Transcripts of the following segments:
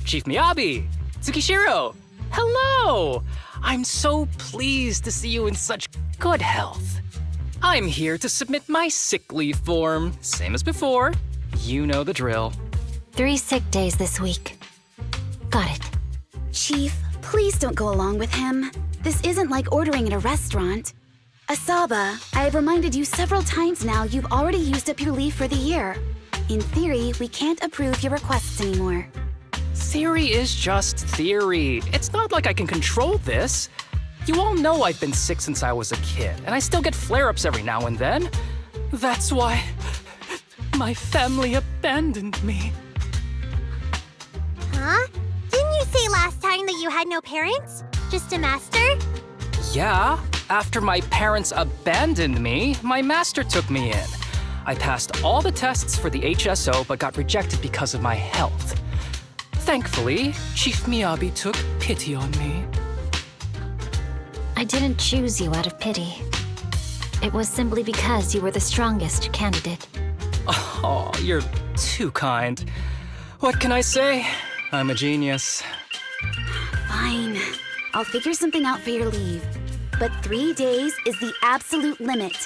Chief Miyabi! Tsukishiro! Hello! I'm so pleased to see you in such good health. I'm here to submit my sick leave form. Same as before. You know the drill. 3 sick days this week. Got it. Chief, please don't go along with him. This isn't like ordering at a restaurant. Asaba, I have reminded you several times now you've already used up your leave for the year. In theory, we can't approve your requests anymore. Theory is just theory. It's not like I can control this. You all know I've been sick since I was a kid, and I still get flare-ups every now and then. That's why my family abandoned me. Huh? Didn't you say last time that you had no parents? Just a master? Yeah, after my parents abandoned me, my master took me in. I passed all the tests for the HSO but got rejected because of my health. Thankfully, Chief Miyabi took pity on me. I didn't choose you out of pity. It was simply because you were the strongest candidate. Oh, you're too kind. What can I say? I'm a genius. Fine. I'll figure something out for your leave. But 3 days is the absolute limit.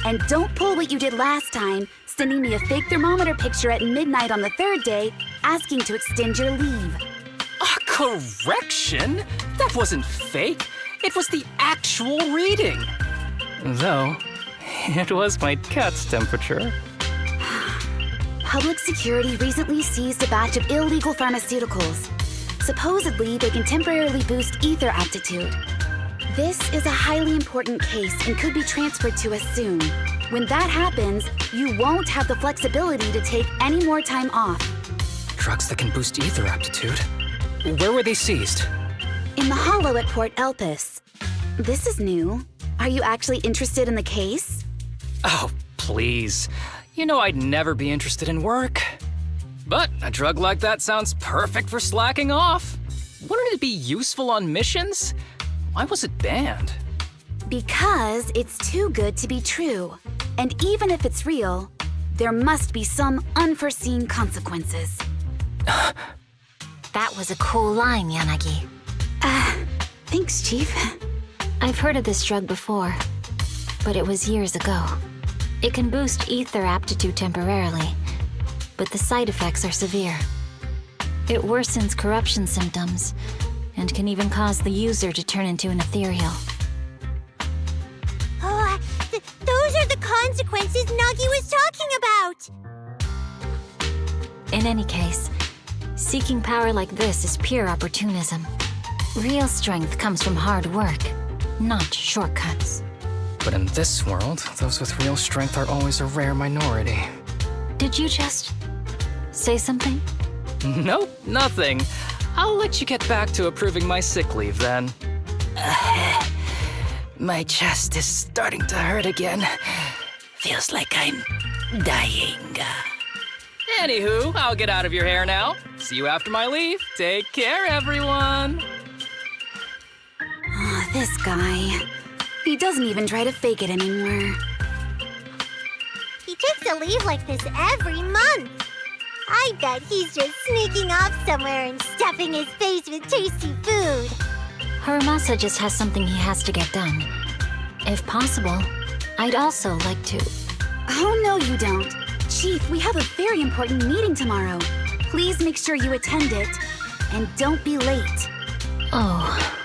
And don't pull what you did last time, sending me a fake thermometer picture at midnight on the 3rd day, asking to extend your leave. A correction? That wasn't fake. It was the actual reading. Though, it was my cat's temperature. Public security recently seized a batch of illegal pharmaceuticals. Supposedly, they can temporarily boost ether aptitude. This is a highly important case and could be transferred to us soon. When that happens, you won't have the flexibility to take any more time off. Drugs that can boost ether aptitude? Where were they seized? In the hollow at Port Elpis. This is new. Are you actually interested in the case? Oh, please. You know I'd never be interested in work. But a drug like that sounds perfect for slacking off. Wouldn't it be useful on missions? Why was it banned? Because it's too good to be true. And even if it's real, there must be some unforeseen consequences. That was a cool line, Yanagi. Thanks, Chief. I've heard of this drug before, but it was years ago. It can boost ether aptitude temporarily, but the side effects are severe. It worsens corruption symptoms, and can even cause the user to turn into an ethereal. Oh, those are the consequences Nagi was talking about! In any case, seeking power like this is pure opportunism. Real strength comes from hard work, not shortcuts. But in this world, those with real strength are always a rare minority. Did you just say something? Nope, nothing. I'll let you get back to approving my sick leave then. My chest is starting to hurt again. Feels like I'm dying. Anywho, I'll get out of your hair now. See you after my leave. Take care, everyone. Oh, this guy. He doesn't even try to fake it anymore. He takes a leave like this every month. I bet he's just sneaking off somewhere and stuffing his face with tasty food. Haramasa just has something he has to get done. If possible, I'd also like to... Oh, no, you don't. Chief, we have a very important meeting tomorrow. Please make sure you attend it. And don't be late. Oh...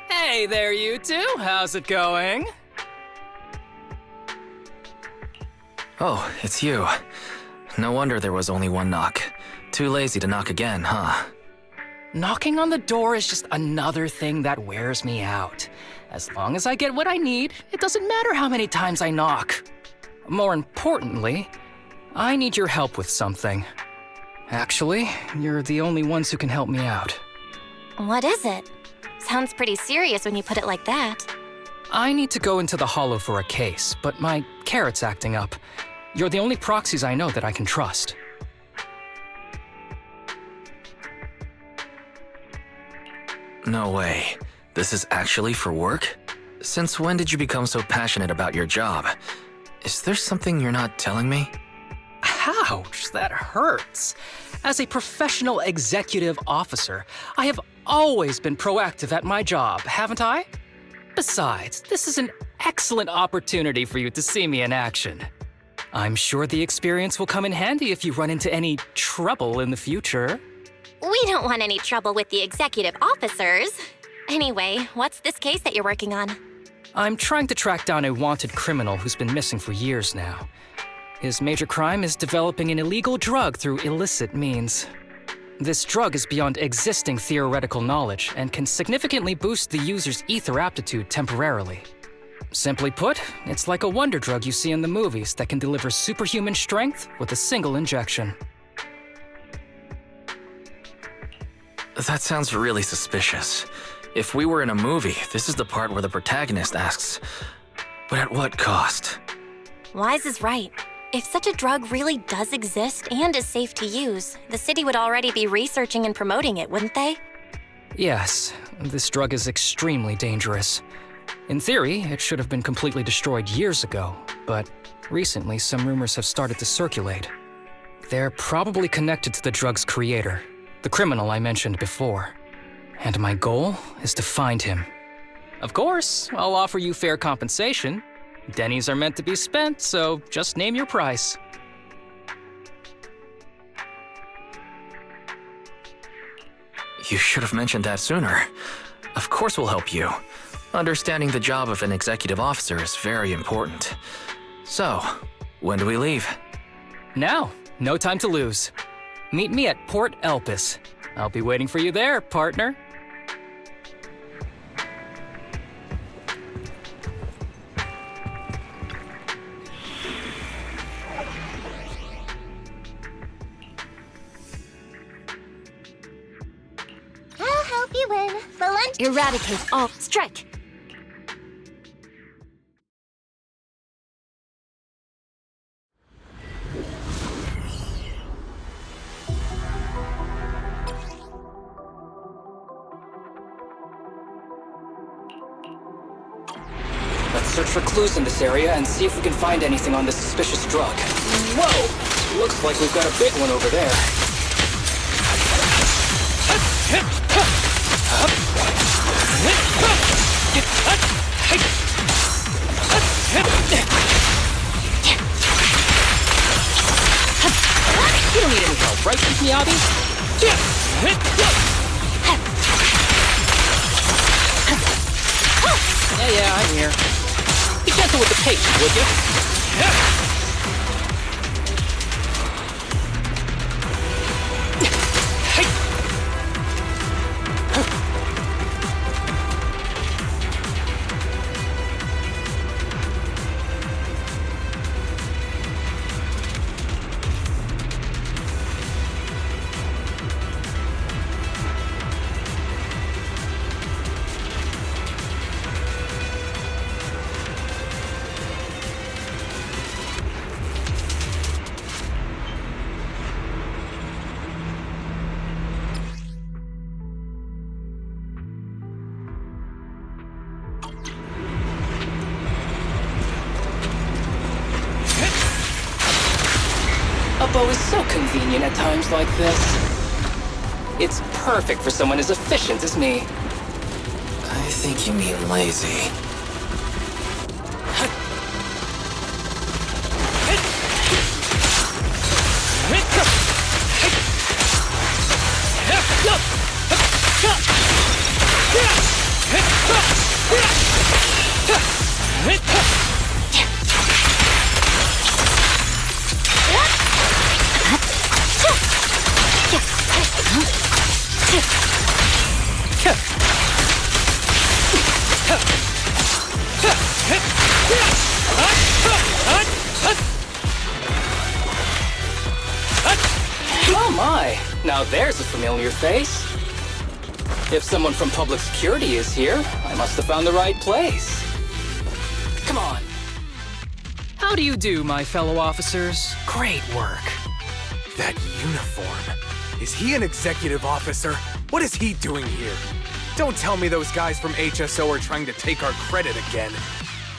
Hey there, you two. How's it going? Oh, it's you. No wonder there was only one knock. Too lazy to knock again, huh? Knocking on the door is just another thing that wears me out. As long as I get what I need, it doesn't matter how many times I knock. More importantly, I need your help with something. Actually, you're the only ones who can help me out. What is it? Sounds pretty serious when you put it like that. I need to go into the Hollow for a case, but my carrot's acting up. You're the only proxies I know that I can trust. No way. This is actually for work? Since when did you become so passionate about your job? Is there something you're not telling me? Ouch, that hurts. As a professional executive officer, I have always been proactive at my job, haven't I? Besides, this is an excellent opportunity for you to see me in action. I'm sure the experience will come in handy if you run into any trouble in the future. We don't want any trouble with the executive officers. Anyway, what's this case that you're working on? I'm trying to track down a wanted criminal who's been missing for years now. His major crime is developing an illegal drug through illicit means. This drug is beyond existing theoretical knowledge and can significantly boost the user's ether aptitude temporarily. Simply put, it's like a wonder drug you see in the movies that can deliver superhuman strength with a single injection. That sounds really suspicious. If we were in a movie, this is the part where the protagonist asks, but at what cost? Wise is right. If such a drug really does exist and is safe to use, the city would already be researching and promoting it, wouldn't they? Yes, this drug is extremely dangerous. In theory, it should have been completely destroyed years ago, but recently some rumors have started to circulate. They're probably connected to the drug's creator, the criminal I mentioned before. And my goal is to find him. Of course, I'll offer you fair compensation. Dennies are meant to be spent, so just name your price. You should have mentioned that sooner. Of course we'll help you. Understanding the job of an executive officer is very important. So, when do we leave? Now, no time to lose. Meet me at Port Elpis. I'll be waiting for you there, partner. I'll help you win. Eradicate all. Strike! Let's search for clues in this area and see if we can find anything on this suspicious drug. Whoa! Looks like we've got a big one over there. You don't need any help, right, Miyabi? Yeah, I'm here. Be gentle with the pace, would you? A bow is so convenient at times like this. It's perfect for someone as efficient as me. I think you mean lazy. Oh my, now there's a familiar face. If someone from public security is here, I must have found the right place. Come on. How do you do, my fellow officers? Great work. That uniform. Is he an executive officer? What is he doing here? Don't tell me those guys from HSO are trying to take our credit again.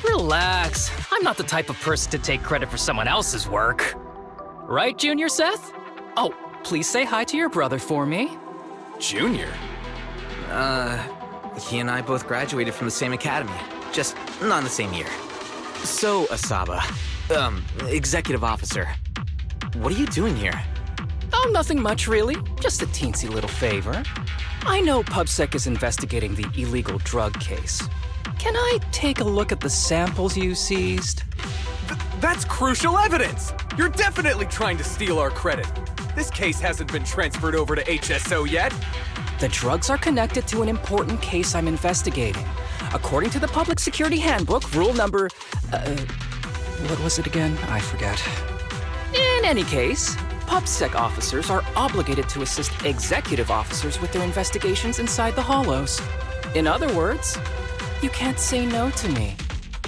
Relax. I'm not the type of person to take credit for someone else's work. Right, Junior Seth? Oh, please say hi to your brother for me. Junior? He and I both graduated from the same academy, just not in the same year. So, Asaba, executive officer, what are you doing here? Oh, nothing much, really. Just a teensy little favor. I know PubSec is investigating the illegal drug case. Can I take a look at the samples you seized? That's crucial evidence! You're definitely trying to steal our credit. This case hasn't been transferred over to HSO yet. The drugs are connected to an important case I'm investigating. According to the Public Security Handbook, rule number... what was it again? I forget. In any case, PubSec officers are obligated to assist executive officers with their investigations inside the Hollows. In other words, you can't say no to me.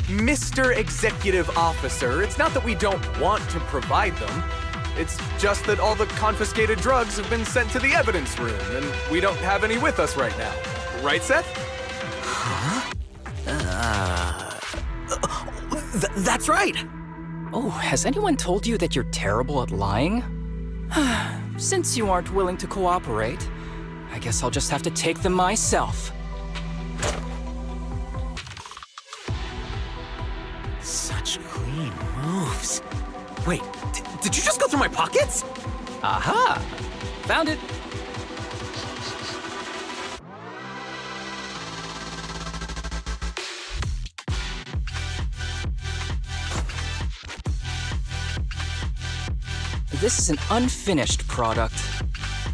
Mr. Executive Officer, it's not that we don't want to provide them. It's just that all the confiscated drugs have been sent to the evidence room, and we don't have any with us right now. Right, Seth? Huh? That's right! Oh, has anyone told you that you're terrible at lying? Since you aren't willing to cooperate, I guess I'll just have to take them myself. Such clean moves. Wait, did you just go through my pockets? Aha! Found it! This is an unfinished product.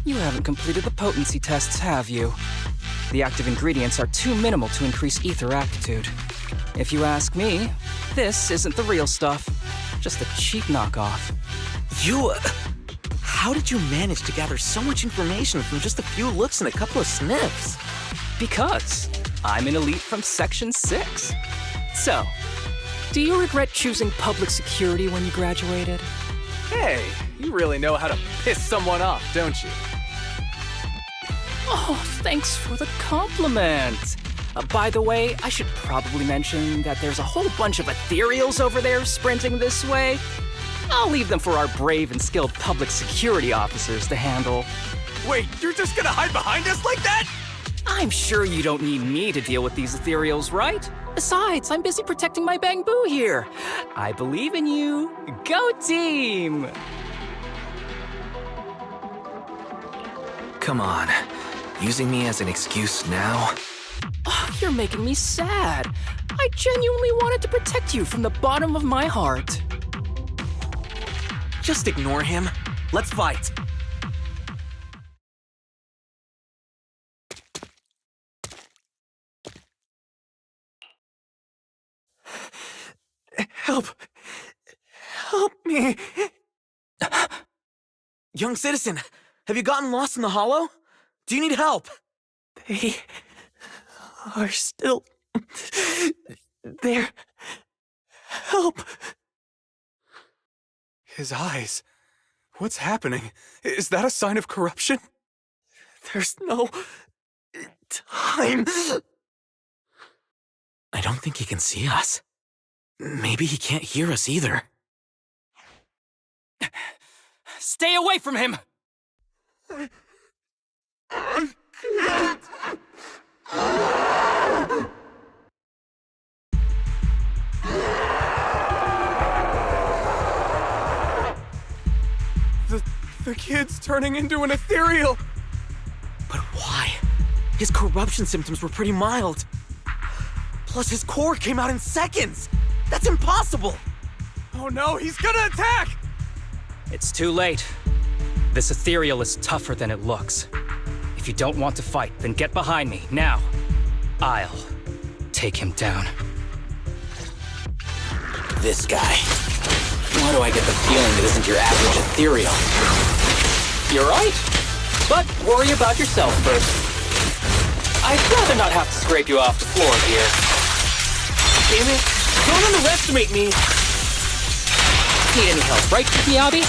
You haven't completed the potency tests, have you? The active ingredients are too minimal to increase ether aptitude. If you ask me, this isn't the real stuff, just a cheap knockoff. How did you manage to gather so much information from just a few looks and a couple of sniffs? Because I'm an elite from Section 6. So, do you regret choosing public security when you graduated? Hey, you really know how to piss someone off, don't you? Oh, thanks for the compliment. By the way, I should probably mention that there's a whole bunch of ethereals over there sprinting this way. I'll leave them for our brave and skilled public security officers to handle. Wait, you're just gonna hide behind us like that? I'm sure you don't need me to deal with these ethereals, right? Besides, I'm busy protecting my Bangbu here. I believe in you. Go team! Come on. Using me as an excuse now? Oh, you're making me sad. I genuinely wanted to protect you from the bottom of my heart. Just ignore him. Let's fight. Help! Help me! Young citizen, have you gotten lost in the hollow? Do you need help? They are still there. Help! His eyes. What's happening? Is that a sign of corruption? There's no time. I don't think he can see us. Maybe he can't hear us either. Stay away from him! The kid's turning into an ethereal! But why? His corruption symptoms were pretty mild. Plus his core came out in seconds! That's impossible! Oh no, he's gonna attack! It's too late. This ethereal is tougher than it looks. If you don't want to fight, then get behind me, now. I'll take him down. This guy. Why do I get the feeling it isn't your average ethereal? You're right. But worry about yourself first. I'd rather not have to scrape you off the floor here. Damn it! Don't underestimate me! Need any help, right, Miyabi?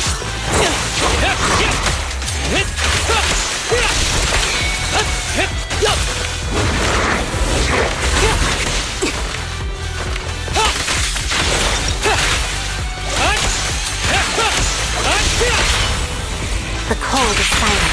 The cold is silent.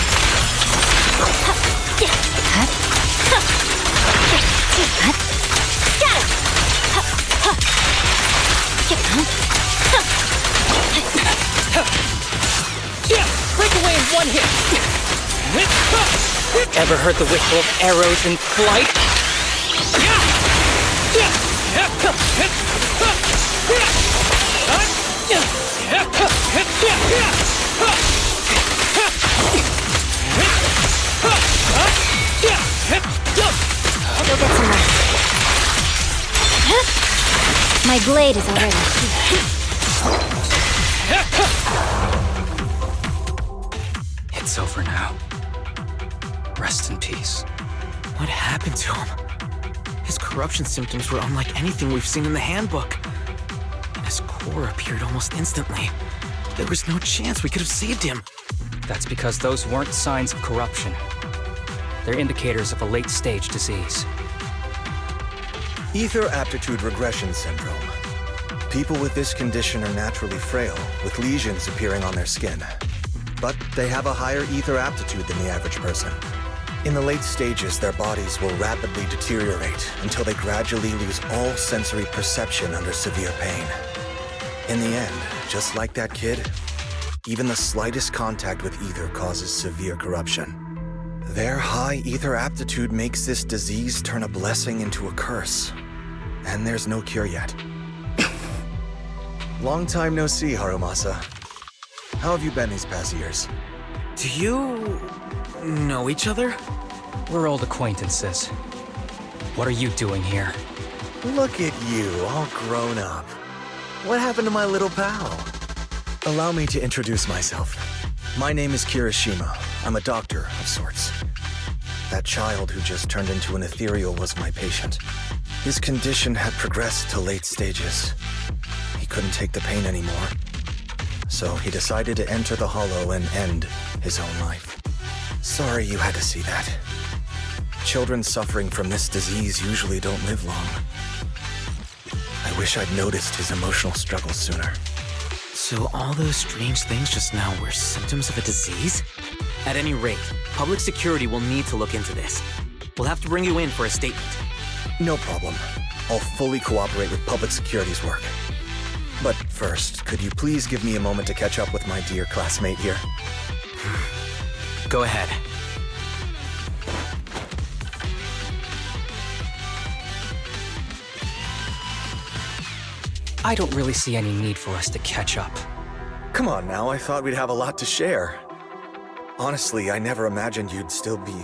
Break away in one hit! Ever heard the whistle of arrows in flight? Go get some rest. My blade is already heated. It's over now. Rest in peace. What happened to him? His corruption symptoms were unlike anything we've seen in the handbook. And his core appeared almost instantly. There was no chance we could have saved him. That's because those weren't signs of corruption. They're indicators of a late-stage disease. Ether aptitude regression syndrome. People with this condition are naturally frail, with lesions appearing on their skin. But they have a higher ether aptitude than the average person. In the late stages, their bodies will rapidly deteriorate until they gradually lose all sensory perception under severe pain. In the end, just like that kid, even the slightest contact with ether causes severe corruption. Their high ether aptitude makes this disease turn a blessing into a curse. And there's no cure yet. Long time no see, Harumasa. How have you been these past years? Do you know each other? We're old acquaintances. What are you doing here? Look at you, all grown up. What happened to my little pal? Allow me to introduce myself. My name is Kirishima. I'm a doctor of sorts. That child who just turned into an ethereal was my patient. His condition had progressed to late stages. He couldn't take the pain anymore. So he decided to enter the Hollow and end his own life. Sorry you had to see that. Children suffering from this disease usually don't live long. I wish I'd noticed his emotional struggles sooner. So all those strange things just now were symptoms of a disease? At any rate, public security will need to look into this. We'll have to bring you in for a statement. No problem. I'll fully cooperate with public security's work. But first, could you please give me a moment to catch up with my dear classmate here? Go ahead. I don't really see any need for us to catch up. Come on now, I thought we'd have a lot to share. Honestly, I never imagined you'd still be...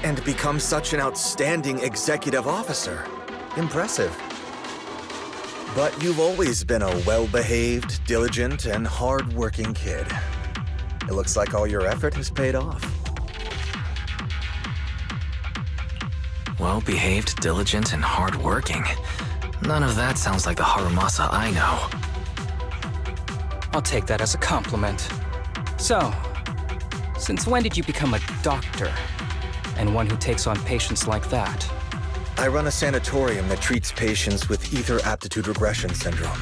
and become such an outstanding executive officer. Impressive. But you've always been a well-behaved, diligent, and hard-working kid. It looks like all your effort has paid off. Well-behaved, diligent, and hardworking. None of that sounds like the Harumasa I know. I'll take that as a compliment. So, since when did you become a doctor? And one who takes on patients like that? I run a sanatorium that treats patients with ether aptitude regression syndrome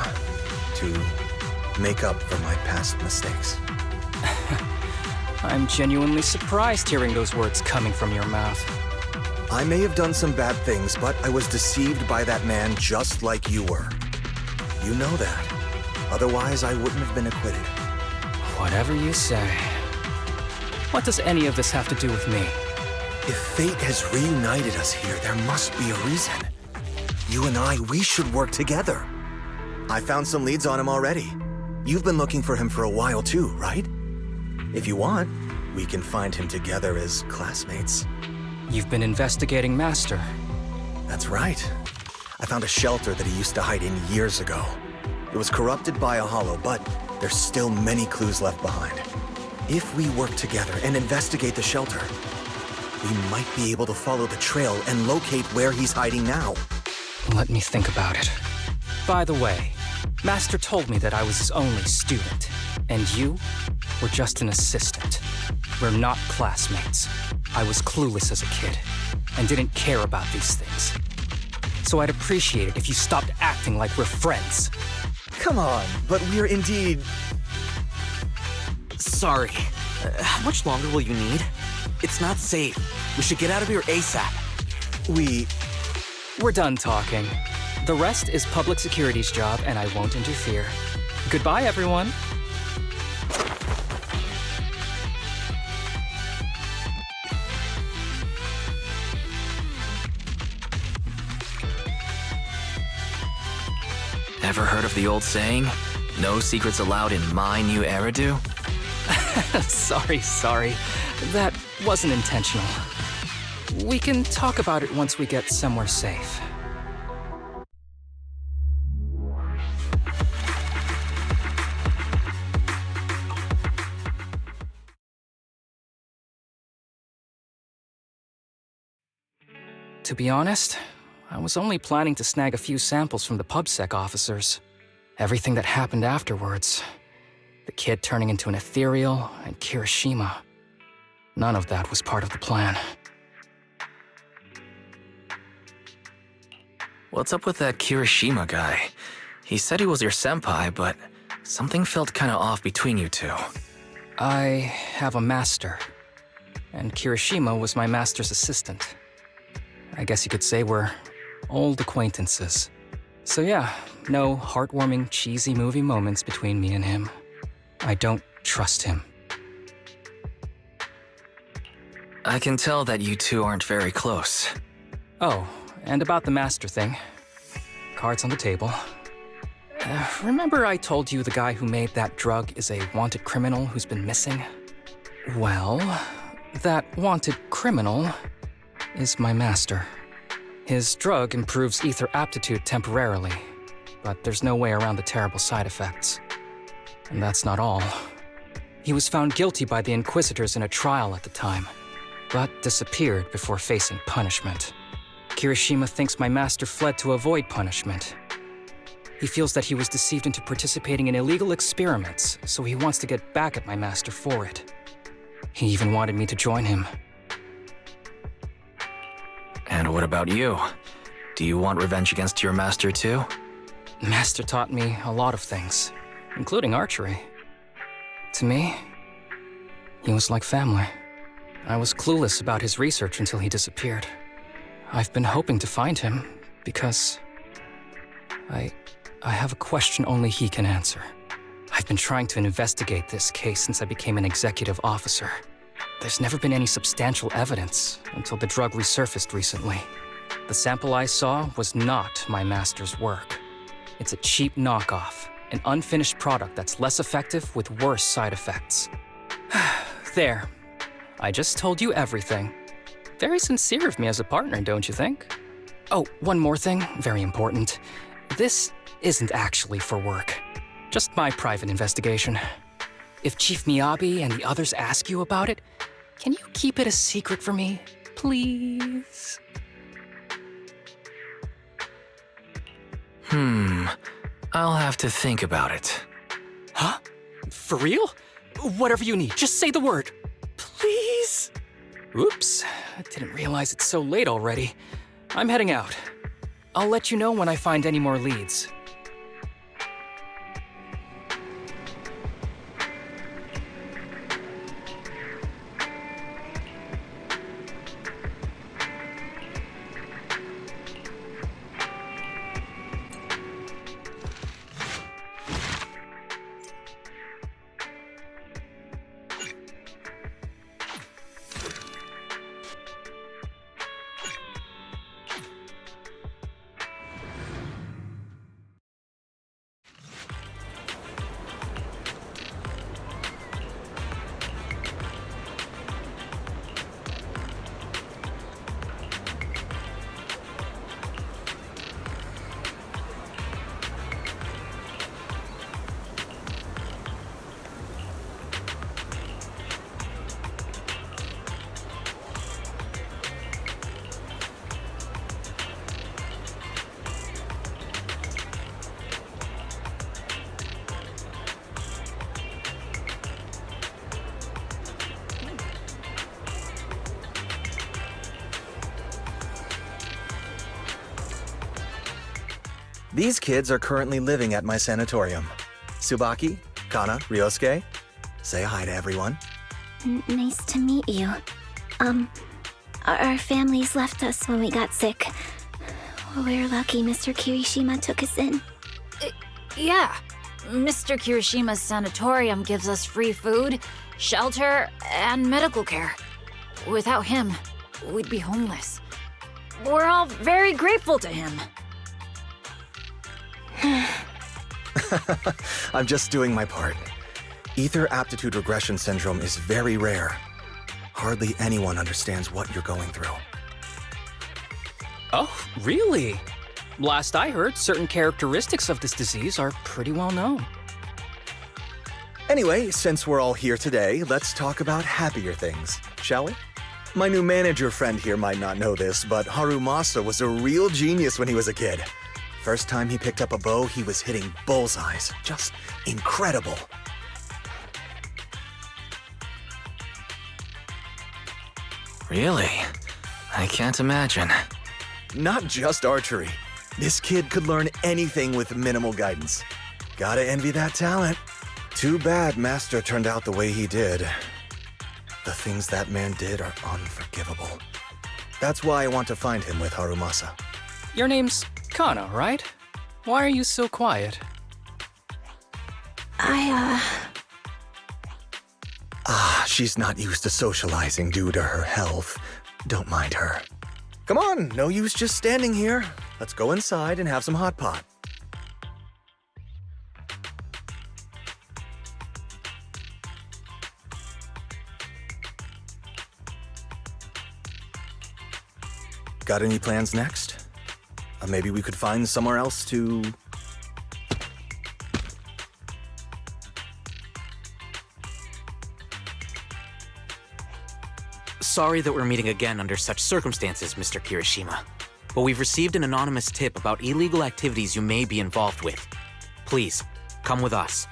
to make up for my past mistakes. I'm genuinely surprised hearing those words coming from your mouth. I may have done some bad things, but I was deceived by that man just like you were. You know that. Otherwise, I wouldn't have been acquitted. Whatever you say. What does any of this have to do with me? If fate has reunited us here, there must be a reason. You and I, we should work together. I found some leads on him already. You've been looking for him for a while too, right? If you want, we can find him together as classmates. You've been investigating Master. That's right. I found a shelter that he used to hide in years ago. It was corrupted by a hollow, but there's still many clues left behind. If we work together and investigate the shelter, we might be able to follow the trail and locate where he's hiding now. Let me think about it. By the way, Master told me that I was his only student, and you were just an assistant. We're not classmates. I was clueless as a kid, and didn't care about these things. So I'd appreciate it if you stopped acting like we're friends. Come on, but we're indeed... Sorry. How much longer will you need? It's not safe. We should get out of here ASAP. We're done talking. The rest is public security's job, and I won't interfere. Goodbye, everyone. Ever heard of the old saying? No secrets allowed in my new Eridu? Sorry. That wasn't intentional. We can talk about it once we get somewhere safe. To be honest, I was only planning to snag a few samples from the PubSec officers. Everything that happened afterwards. The kid turning into an ethereal, and Kirishima. None of that was part of the plan. What's up with that Kirishima guy? He said he was your senpai, but something felt kinda off between you two. I have a master, and Kirishima was my master's assistant. I guess you could say we're old acquaintances. So yeah, no heartwarming, cheesy movie moments between me and him. I don't trust him. I can tell that you two aren't very close. Oh, and about the master thing. Cards on the table. Remember I told you the guy who made that drug is a wanted criminal who's been missing? Well, that wanted criminal is my master. His drug improves ether aptitude temporarily, but there's no way around the terrible side effects. And that's not all. He was found guilty by the Inquisitors in a trial at the time, but disappeared before facing punishment. Kirishima thinks my master fled to avoid punishment. He feels that he was deceived into participating in illegal experiments, so he wants to get back at my master for it. He even wanted me to join him. And what about you? Do you want revenge against your master too? Master taught me a lot of things, including archery. To me, he was like family. I was clueless about his research until he disappeared. I've been hoping to find him because I have a question only he can answer. I've been trying to investigate this case since I became an executive officer. There's never been any substantial evidence until the drug resurfaced recently. The sample I saw was not my master's work. It's a cheap knockoff, an unfinished product that's less effective with worse side effects. There. I just told you everything. Very sincere of me as a partner, don't you think? Oh, one more thing, very important. This isn't actually for work. Just my private investigation. If Chief Miyabi and the others ask you about it, can you keep it a secret for me, please? I'll have to think about it. Huh? For real? Whatever you need, just say the word. Please? Oops, I didn't realize it's so late already. I'm heading out. I'll let you know when I find any more leads. These kids are currently living at my sanatorium. Tsubaki, Kana, Ryosuke, say hi to everyone. Nice to meet you. Our families left us when we got sick. We're lucky Mr. Kirishima took us in. Yeah. Mr. Kirishima's sanatorium gives us free food, shelter, and medical care. Without him, we'd be homeless. We're all very grateful to him. I'm just doing my part. Ether aptitude regression syndrome is very rare. Hardly anyone understands what you're going through. Oh, really? Last I heard, certain characteristics of this disease are pretty well known. Anyway, since we're all here today, let's talk about happier things, shall we? My new manager friend here might not know this, but Harumasa was a real genius when he was a kid. First time he picked up a bow, he was hitting bullseyes. Just incredible. Really? I can't imagine. Not just archery. This kid could learn anything with minimal guidance. Gotta envy that talent. Too bad Master turned out the way he did. The things that man did are unforgivable. That's why I want to find him with Harumasa. Your name's Kana, right? Why are you so quiet? She's not used to socializing due to her health. Don't mind her. Come on, no use just standing here. Let's go inside and have some hot pot. Got any plans next? Maybe we could find somewhere else to... Sorry that we're meeting again under such circumstances, Mr. Kirishima. But we've received an anonymous tip about illegal activities you may be involved with. Please, come with us.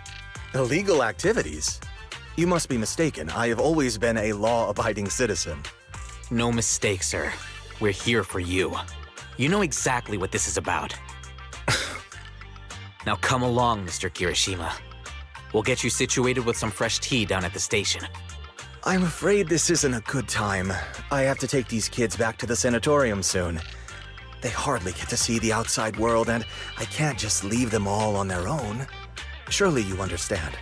Illegal activities? You must be mistaken. I have always been a law-abiding citizen. No mistake, sir. We're here for you. You know exactly what this is about. Now come along, Mr. Kirishima. We'll get you situated with some fresh tea down at the station. I'm afraid this isn't a good time. I have to take these kids back to the sanatorium soon. They hardly get to see the outside world, and I can't just leave them all on their own. Surely you understand.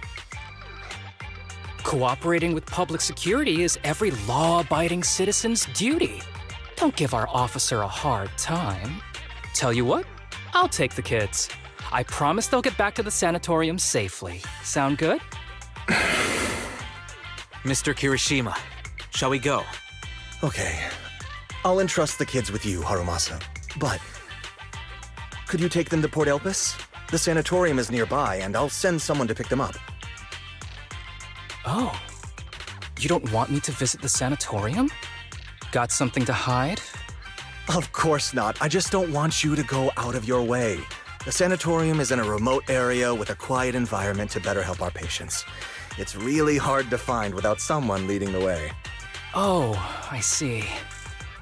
Cooperating with public security is every law-abiding citizen's duty. Don't give our officer a hard time. Tell you what, I'll take the kids. I promise they'll get back to the sanatorium safely. Sound good? Mr. Kirishima, shall we go? Okay. I'll entrust the kids with you, Harumasa. But could you take them to Port Elpis? The sanatorium is nearby, and I'll send someone to pick them up. Oh. You don't want me to visit the sanatorium? Got something to hide? Of course not. I just don't want you to go out of your way. The sanatorium is in a remote area with a quiet environment to better help our patients. It's really hard to find without someone leading the way. Oh, I see.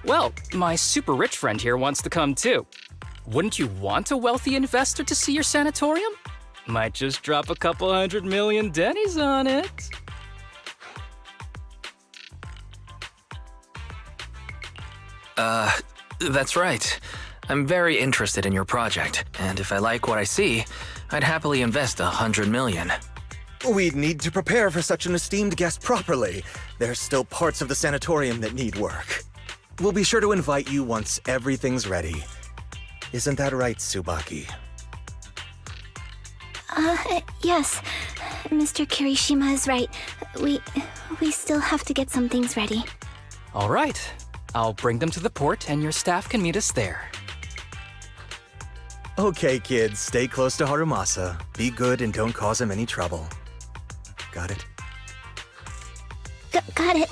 Well, my super rich friend here wants to come too. Wouldn't you want a wealthy investor to see your sanatorium? Might just drop a couple $100 million dennies on it. That's right. I'm very interested in your project, and if I like what I see, I'd happily invest $100 million. We'd need to prepare for such an esteemed guest properly. There's still parts of the sanatorium that need work. We'll be sure to invite you once everything's ready. Isn't that right, Tsubaki? Yes. Mr. Kirishima is right. We still have to get some things ready. All right. I'll bring them to the port and your staff can meet us there. Okay, kids, stay close to Harumasa. Be good and don't cause him any trouble. Got it? Got it.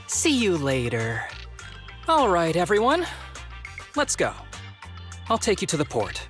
See you later. All right, everyone. Let's go. I'll take you to the port.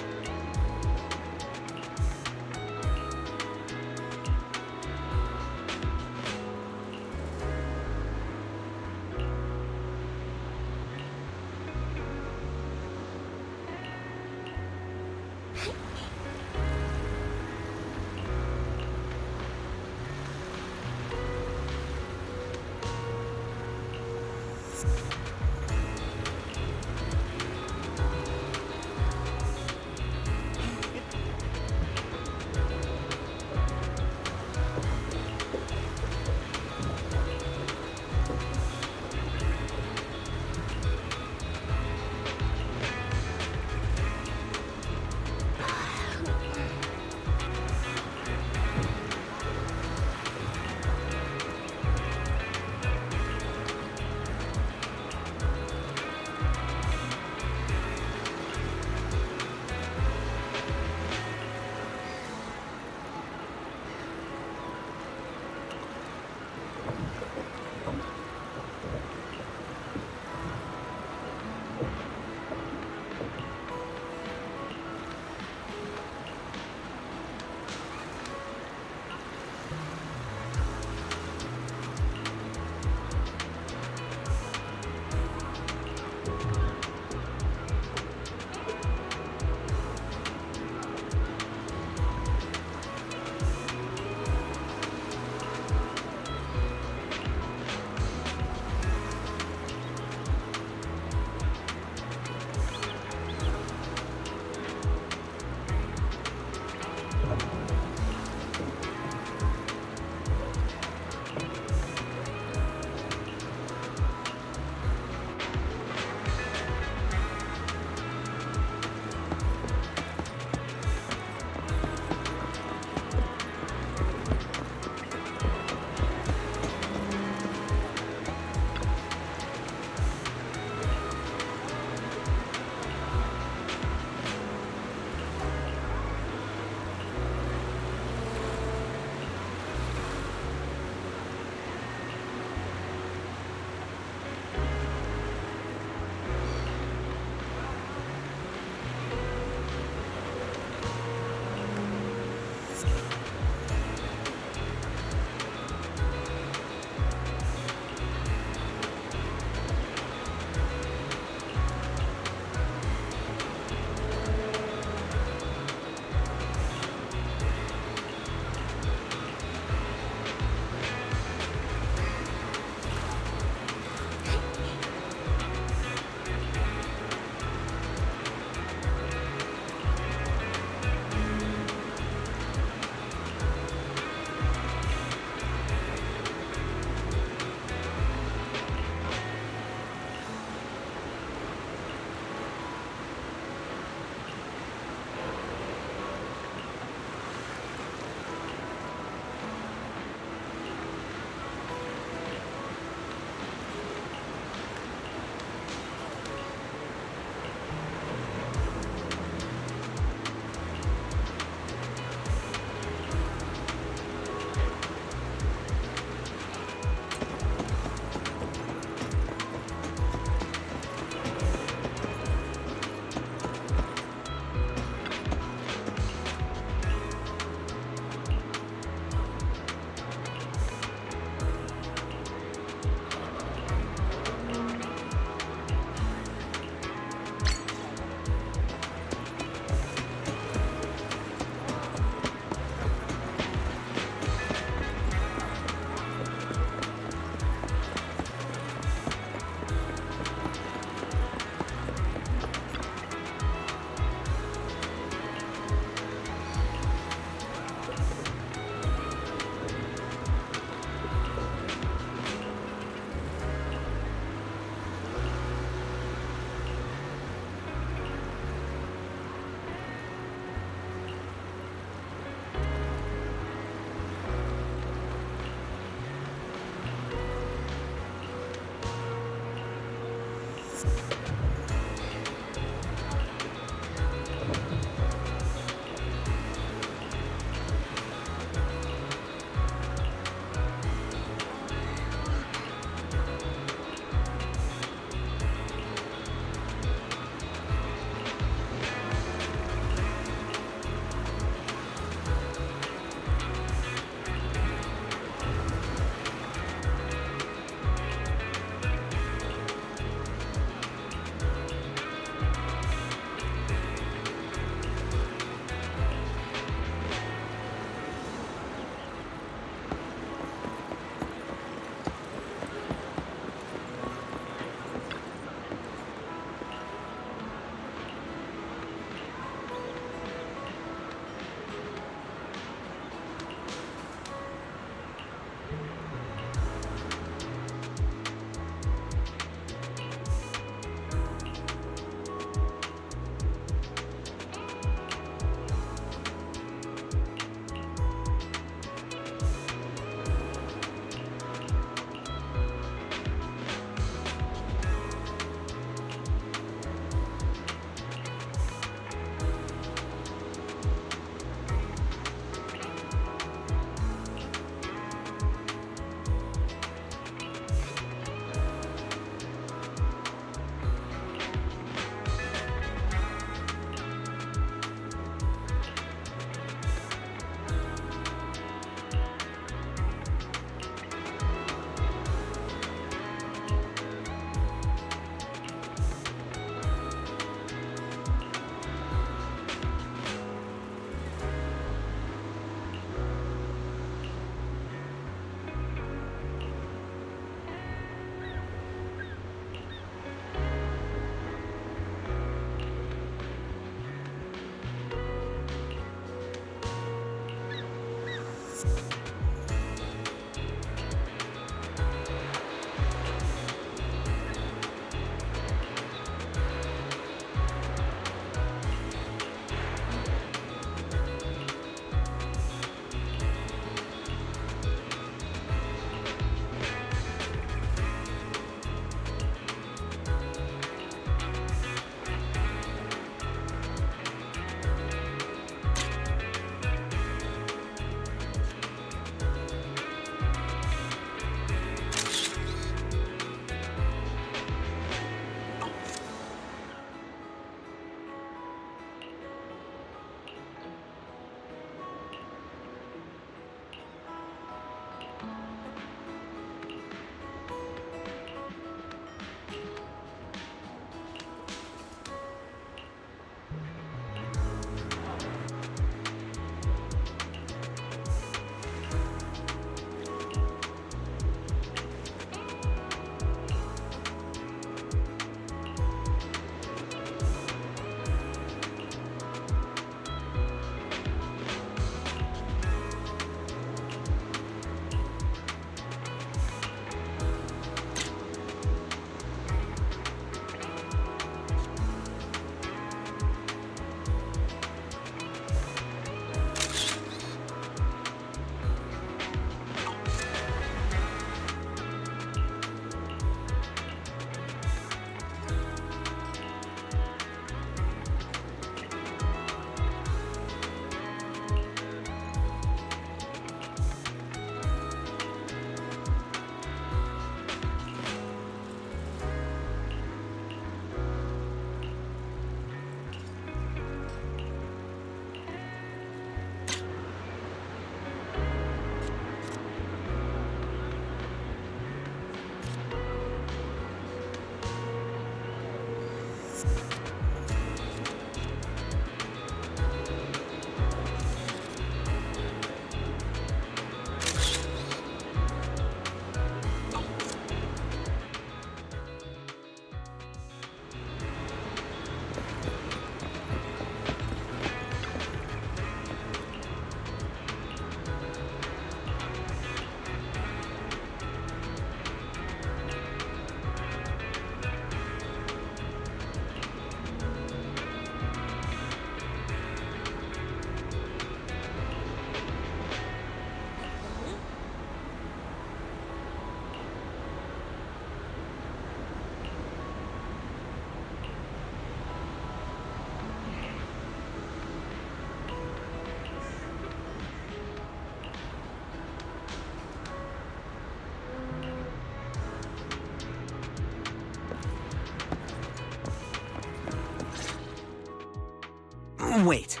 Wait,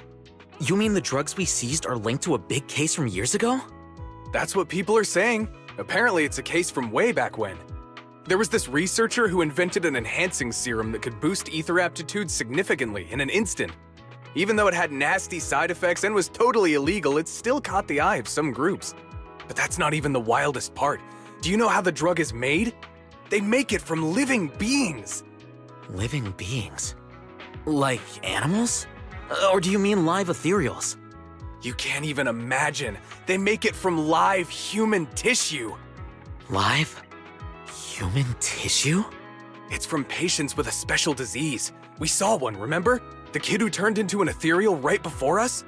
you mean the drugs we seized are linked to a big case from years ago? That's what people are saying. Apparently, it's a case from way back when. There was this researcher who invented an enhancing serum that could boost ether aptitude significantly in an instant. Even though it had nasty side effects and was totally illegal, it still caught the eye of some groups. But that's not even the wildest part. Do you know how the drug is made? They make it from living beings. Living beings? Like animals? Or do you mean live ethereals? You can't even imagine. They make it from live human tissue. Live? Human tissue? It's from patients with a special disease. We saw one, remember? The kid who turned into an ethereal right before us?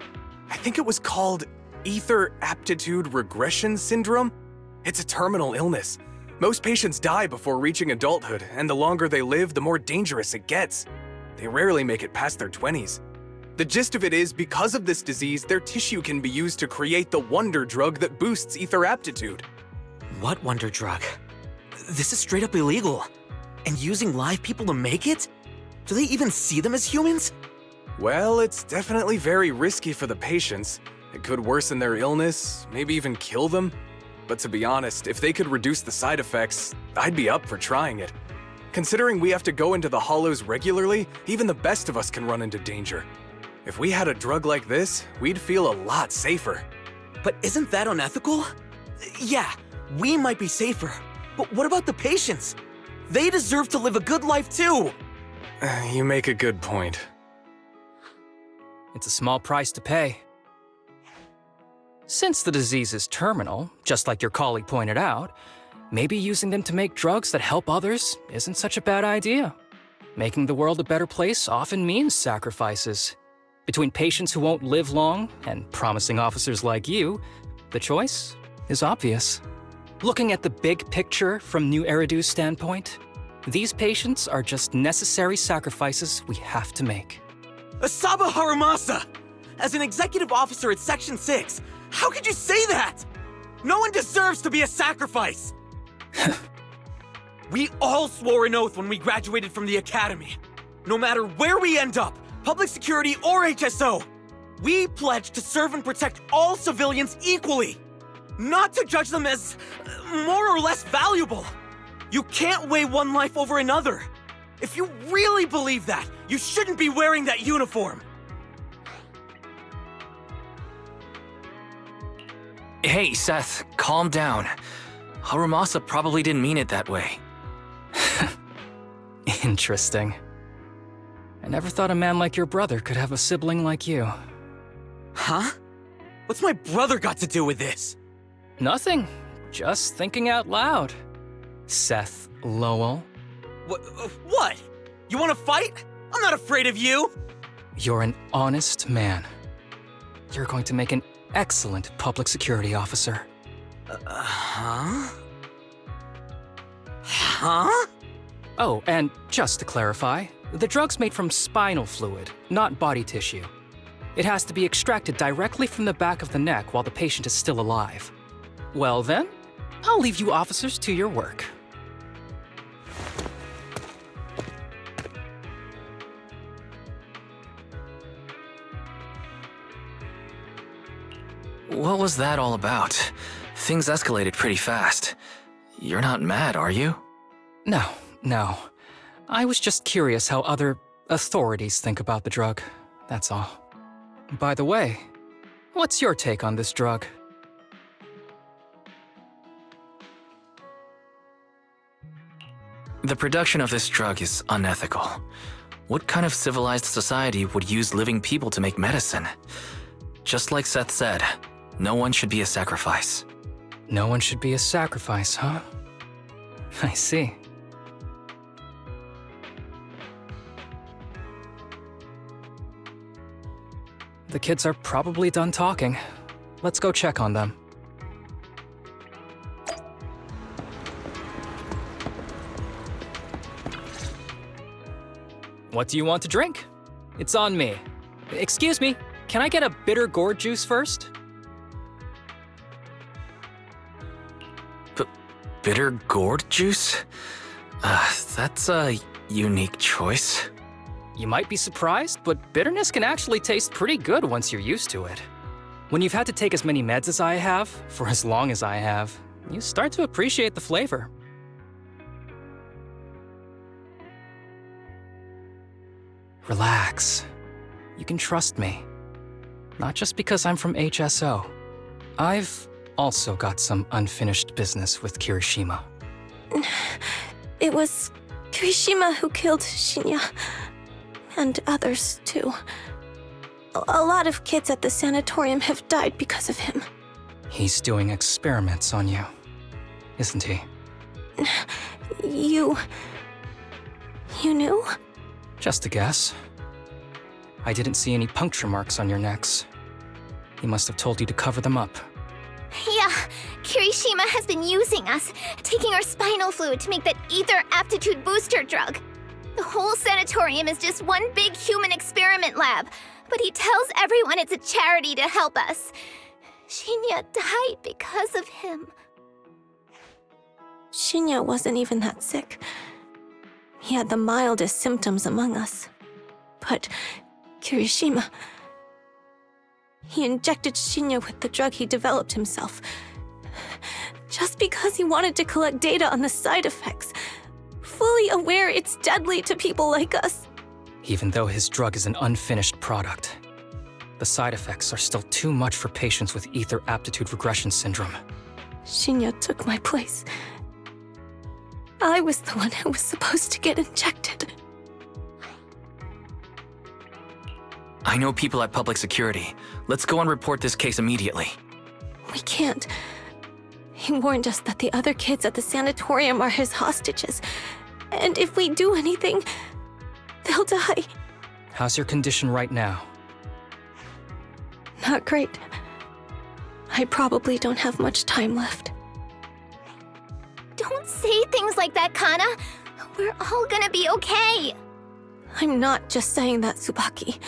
I think it was called ether aptitude regression syndrome. It's a terminal illness. Most patients die before reaching adulthood, and the longer they live, the more dangerous it gets. They rarely make it past their 20s. The gist of it is, because of this disease, their tissue can be used to create the wonder drug that boosts ether aptitude. What wonder drug? This is straight up illegal. And using live people to make it? Do they even see them as humans? Well, it's definitely very risky for the patients. It could worsen their illness, maybe even kill them. But to be honest, if they could reduce the side effects, I'd be up for trying it. Considering we have to go into the hollows regularly, even the best of us can run into danger. If we had a drug like this, we'd feel a lot safer. But isn't that unethical? Yeah, we might be safer, but what about the patients? They deserve to live a good life too! You make a good point. It's a small price to pay. Since the disease is terminal, just like your colleague pointed out, maybe using them to make drugs that help others isn't such a bad idea. Making the world a better place often means sacrifices. Between patients who won't live long and promising officers like you, the choice is obvious. Looking at the big picture from New Eridu's standpoint, these patients are just necessary sacrifices we have to make. Asaba Harumasa! As an executive officer at Section 6, how could you say that? No one deserves to be a sacrifice! We all swore an oath when we graduated from the academy. No matter where we end up, public security or HSO, we pledge to serve and protect all civilians equally, not to judge them as more or less valuable. You can't weigh one life over another. If you really believe that, you shouldn't be wearing that uniform. Hey, Seth, calm down. Harumasa probably didn't mean it that way. Interesting. I never thought a man like your brother could have a sibling like you. Huh? What's my brother got to do with this? Nothing. Just thinking out loud. Seth Lowell. What? You want to fight? I'm not afraid of you! You're an honest man. You're going to make an excellent public security officer. Huh? Huh? Oh, and just to clarify, the drug's made from spinal fluid, not body tissue. It has to be extracted directly from the back of the neck while the patient is still alive. Well then, I'll leave you officers to your work. What was that all about? Things escalated pretty fast. You're not mad, are you? No. I was just curious how other authorities think about the drug, that's all. By the way, what's your take on this drug? The production of this drug is unethical. What kind of civilized society would use living people to make medicine? Just like Seth said, no one should be a sacrifice. No one should be a sacrifice, huh? I see. The kids are probably done talking. Let's go check on them. What do you want to drink? It's on me. Excuse me, can I get a bitter gourd juice first? Bitter gourd juice? That's a unique choice. You might be surprised, but bitterness can actually taste pretty good once you're used to it. When you've had to take as many meds as I have, for as long as I have, you start to appreciate the flavor. Relax. You can trust me. Not just because I'm from HSO. I've also got some unfinished business with Kirishima. It was Kirishima who killed Shinya. And others, too. A lot of kids at the sanatorium have died because of him. He's doing experiments on you, isn't he? You knew? Just a guess. I didn't see any puncture marks on your necks. He must have told you to cover them up. Yeah, Kirishima has been using us, taking our spinal fluid to make that ether aptitude booster drug. The whole sanatorium is just one big human experiment lab, but he tells everyone it's a charity to help us. Shinya died because of him. Shinya wasn't even that sick. He had the mildest symptoms among us. But Kirishima... He injected Shinya with the drug he developed himself. Just because he wanted to collect data on the side effects. Fully aware it's deadly to people like us. Even though his drug is an unfinished product, the side effects are still too much for patients with ether aptitude regression syndrome. Shinya took my place. I was the one who was supposed to get injected. I know people at Public Security. Let's go and report this case immediately. We can't. He warned us that the other kids at the sanatorium are his hostages. And if we do anything, they'll die. How's your condition right now? Not great. I probably don't have much time left. Don't say things like that, Kana. We're all gonna be okay. I'm not just saying that, Tsubaki.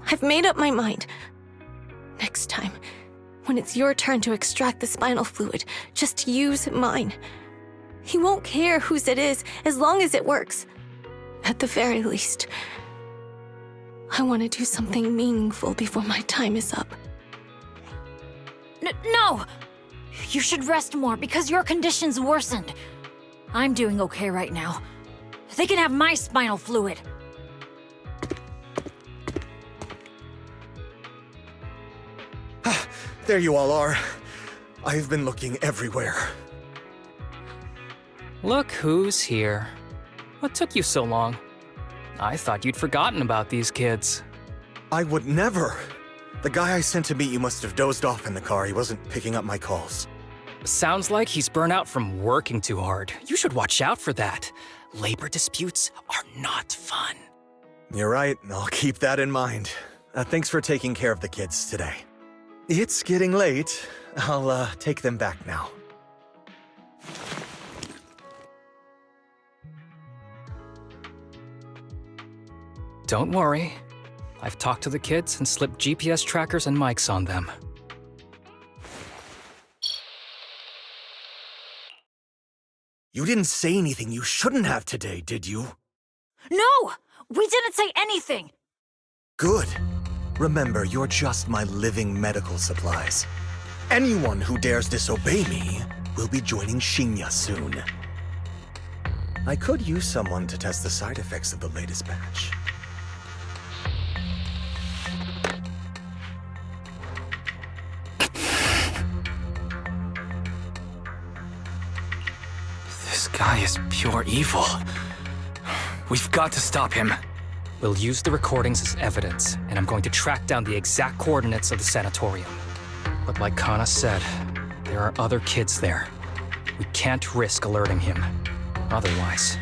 I've made up my mind. Next time, when it's your turn to extract the spinal fluid, just use mine. He won't care whose it is, as long as it works. At the very least, I want to do something meaningful before my time is up. No! You should rest more because your condition's worsened. I'm doing okay right now. They can have my spinal fluid. There you all are. I've been looking everywhere. Look who's here. What took you so long? I thought you'd forgotten about these kids. I would never. The guy I sent to meet you must have dozed off in the car. He wasn't picking up my calls. Sounds like he's burnt out from working too hard. You should watch out for that. Labor disputes are not fun. You're right. I'll keep that in mind. Thanks for taking care of the kids today. It's getting late. I'll take them back now. Don't worry. I've talked to the kids and slipped GPS trackers and mics on them. You didn't say anything you shouldn't have today, did you? No! We didn't say anything! Good. Remember, you're just my living medical supplies. Anyone who dares disobey me will be joining Shinya soon. I could use someone to test the side effects of the latest batch. This guy is pure evil. We've got to stop him. We'll use the recordings as evidence, and I'm going to track down the exact coordinates of the sanatorium. But like Kana said, there are other kids there. We can't risk alerting him. Otherwise,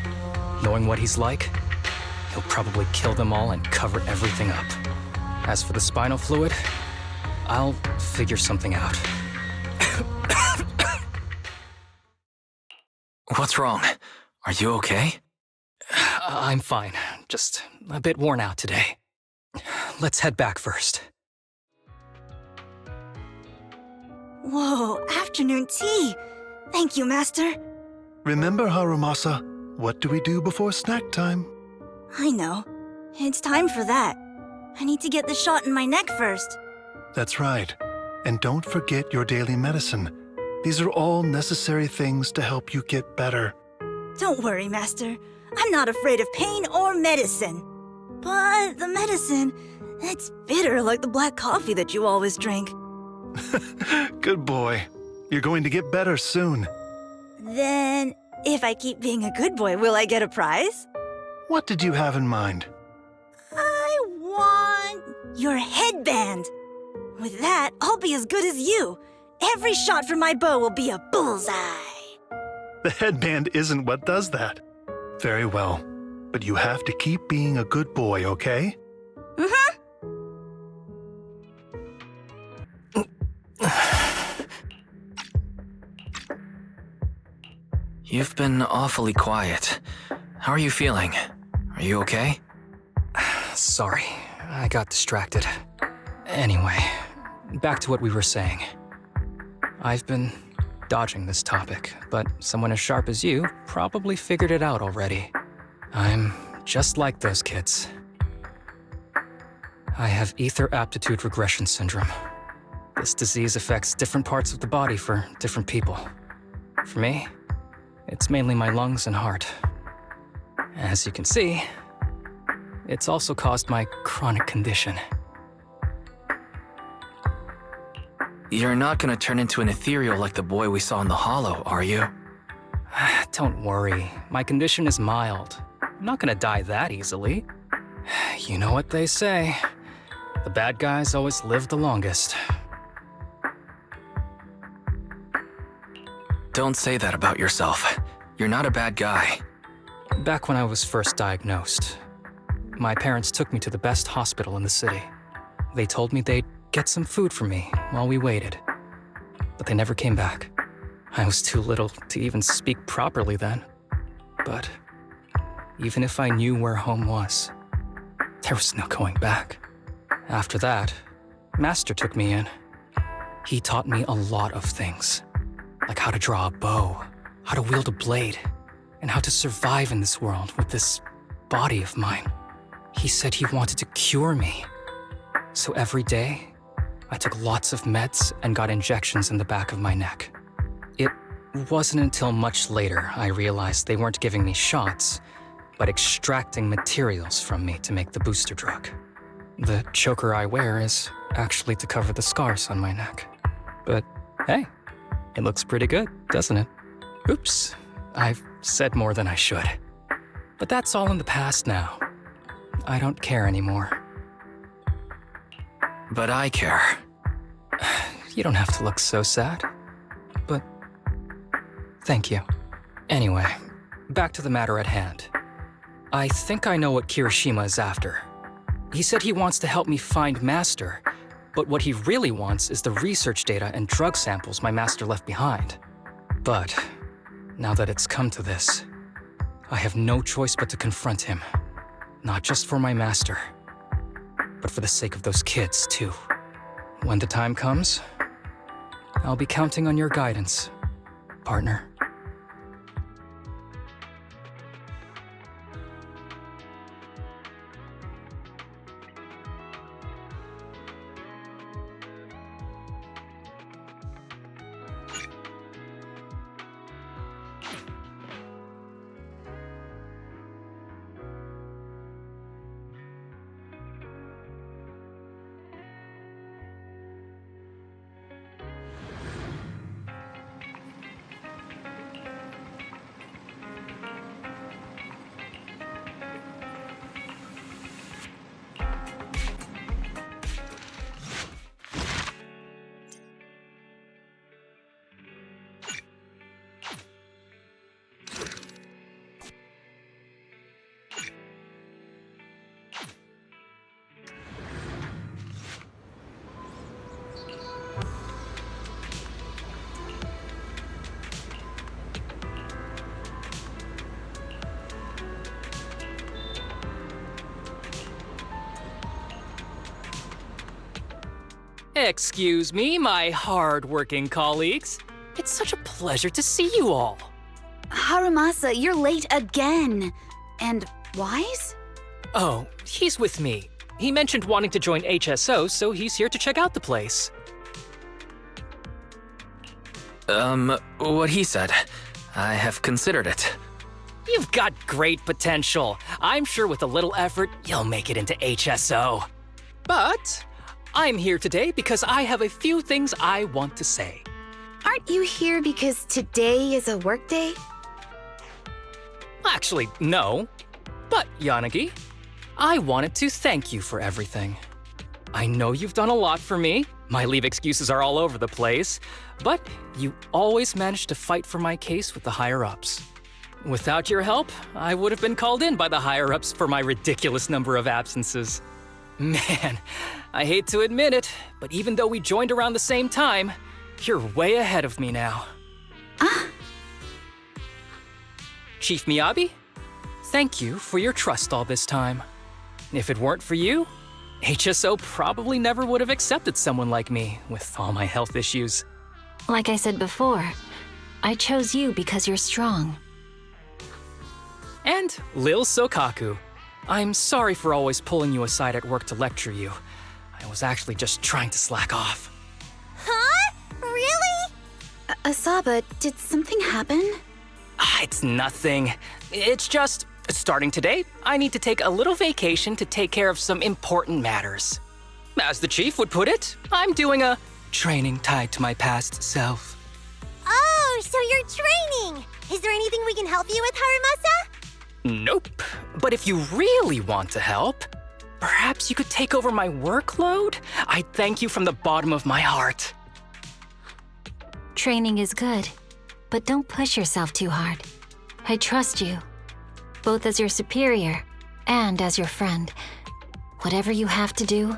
knowing what he's like, he'll probably kill them all and cover everything up. As for the spinal fluid, I'll figure something out. What's wrong? Are you okay? I'm fine. Just a bit worn out today. Let's head back first. Whoa, afternoon tea! Thank you, Master. Remember, Harumasa, what do we do before snack time? I know. It's time for that. I need to get the shot in my neck first. That's right. And don't forget your daily medicine. These are all necessary things to help you get better. Don't worry, Master. I'm not afraid of pain or medicine. But the medicine, it's bitter like the black coffee that you always drink. Good boy. You're going to get better soon. Then, if I keep being a good boy, will I get a prize? What did you have in mind? I want your headband. With that, I'll be as good as you. Every shot from my bow will be a bullseye. The headband isn't what does that. Very well. But you have to keep being a good boy, okay? Mm-hmm. You've been awfully quiet. How are you feeling? Are you okay? Sorry, I got distracted. Anyway, back to what we were saying. I've been dodging this topic, but someone as sharp as you probably figured it out already. I'm just like those kids. I have ether aptitude regression syndrome. This disease affects different parts of the body for different people. For me, it's mainly my lungs and heart. As you can see, it's also caused my chronic condition. You're not gonna turn into an ethereal like the boy we saw in the hollow, are you? Don't worry, my condition is mild. I'm not gonna die that easily. You know what they say. The bad guys always live the longest. Don't say that about yourself. You're not a bad guy. Back when I was first diagnosed, my parents took me to the best hospital in the city. They told me they'd get some food for me while we waited. But they never came back. I was too little to even speak properly then. But even if I knew where home was, there was no going back. After that, Master took me in. He taught me a lot of things, like how to draw a bow, how to wield a blade, and how to survive in this world with this body of mine. He said he wanted to cure me. So every day, I took lots of meds and got injections in the back of my neck. It wasn't until much later I realized they weren't giving me shots, but extracting materials from me to make the booster drug. The choker I wear is actually to cover the scars on my neck. But hey, it looks pretty good, doesn't it? Oops, I've said more than I should. But that's all in the past now. I don't care anymore. But I care. You don't have to look so sad. But thank you. Anyway, back to the matter at hand. I think I know what Kirishima is after. He said he wants to help me find Master, but what he really wants is the research data and drug samples my master left behind. But now that it's come to this, I have no choice but to confront him. Not just for my master, but for the sake of those kids, too. When the time comes, I'll be counting on your guidance, partner. Excuse me, my hard-working colleagues. It's such a pleasure to see you all. Harumasa, you're late again. And Wise? Oh, he's with me. He mentioned wanting to join HSO, so he's here to check out the place. What he said. I have considered it. You've got great potential. I'm sure with a little effort, you'll make it into HSO. But I'm here today because I have a few things I want to say. Aren't you here because today is a work day? Actually, no. But, Yanagi, I wanted to thank you for everything. I know you've done a lot for me. My leave excuses are all over the place. But you always managed to fight for my case with the higher-ups. Without your help, I would have been called in by the higher-ups for my ridiculous number of absences. Man, I hate to admit it, but even though we joined around the same time, you're way ahead of me now. Chief Miyabi, thank you for your trust all this time. If it weren't for you, HSO probably never would have accepted someone like me with all my health issues. Like I said before, I chose you because you're strong. And Lil Sokaku, I'm sorry for always pulling you aside at work to lecture you. I was actually just trying to slack off. Huh? Really? Asaba, did something happen? It's nothing. It's just, starting today, I need to take a little vacation to take care of some important matters. As the chief would put it, I'm doing a training tied to my past self. Oh, so you're training! Is there anything we can help you with, Harumasa? Nope. But if you really want to help, perhaps you could take over my workload? I'd thank you from the bottom of my heart. Training is good, but don't push yourself too hard. I trust you, both as your superior and as your friend. Whatever you have to do,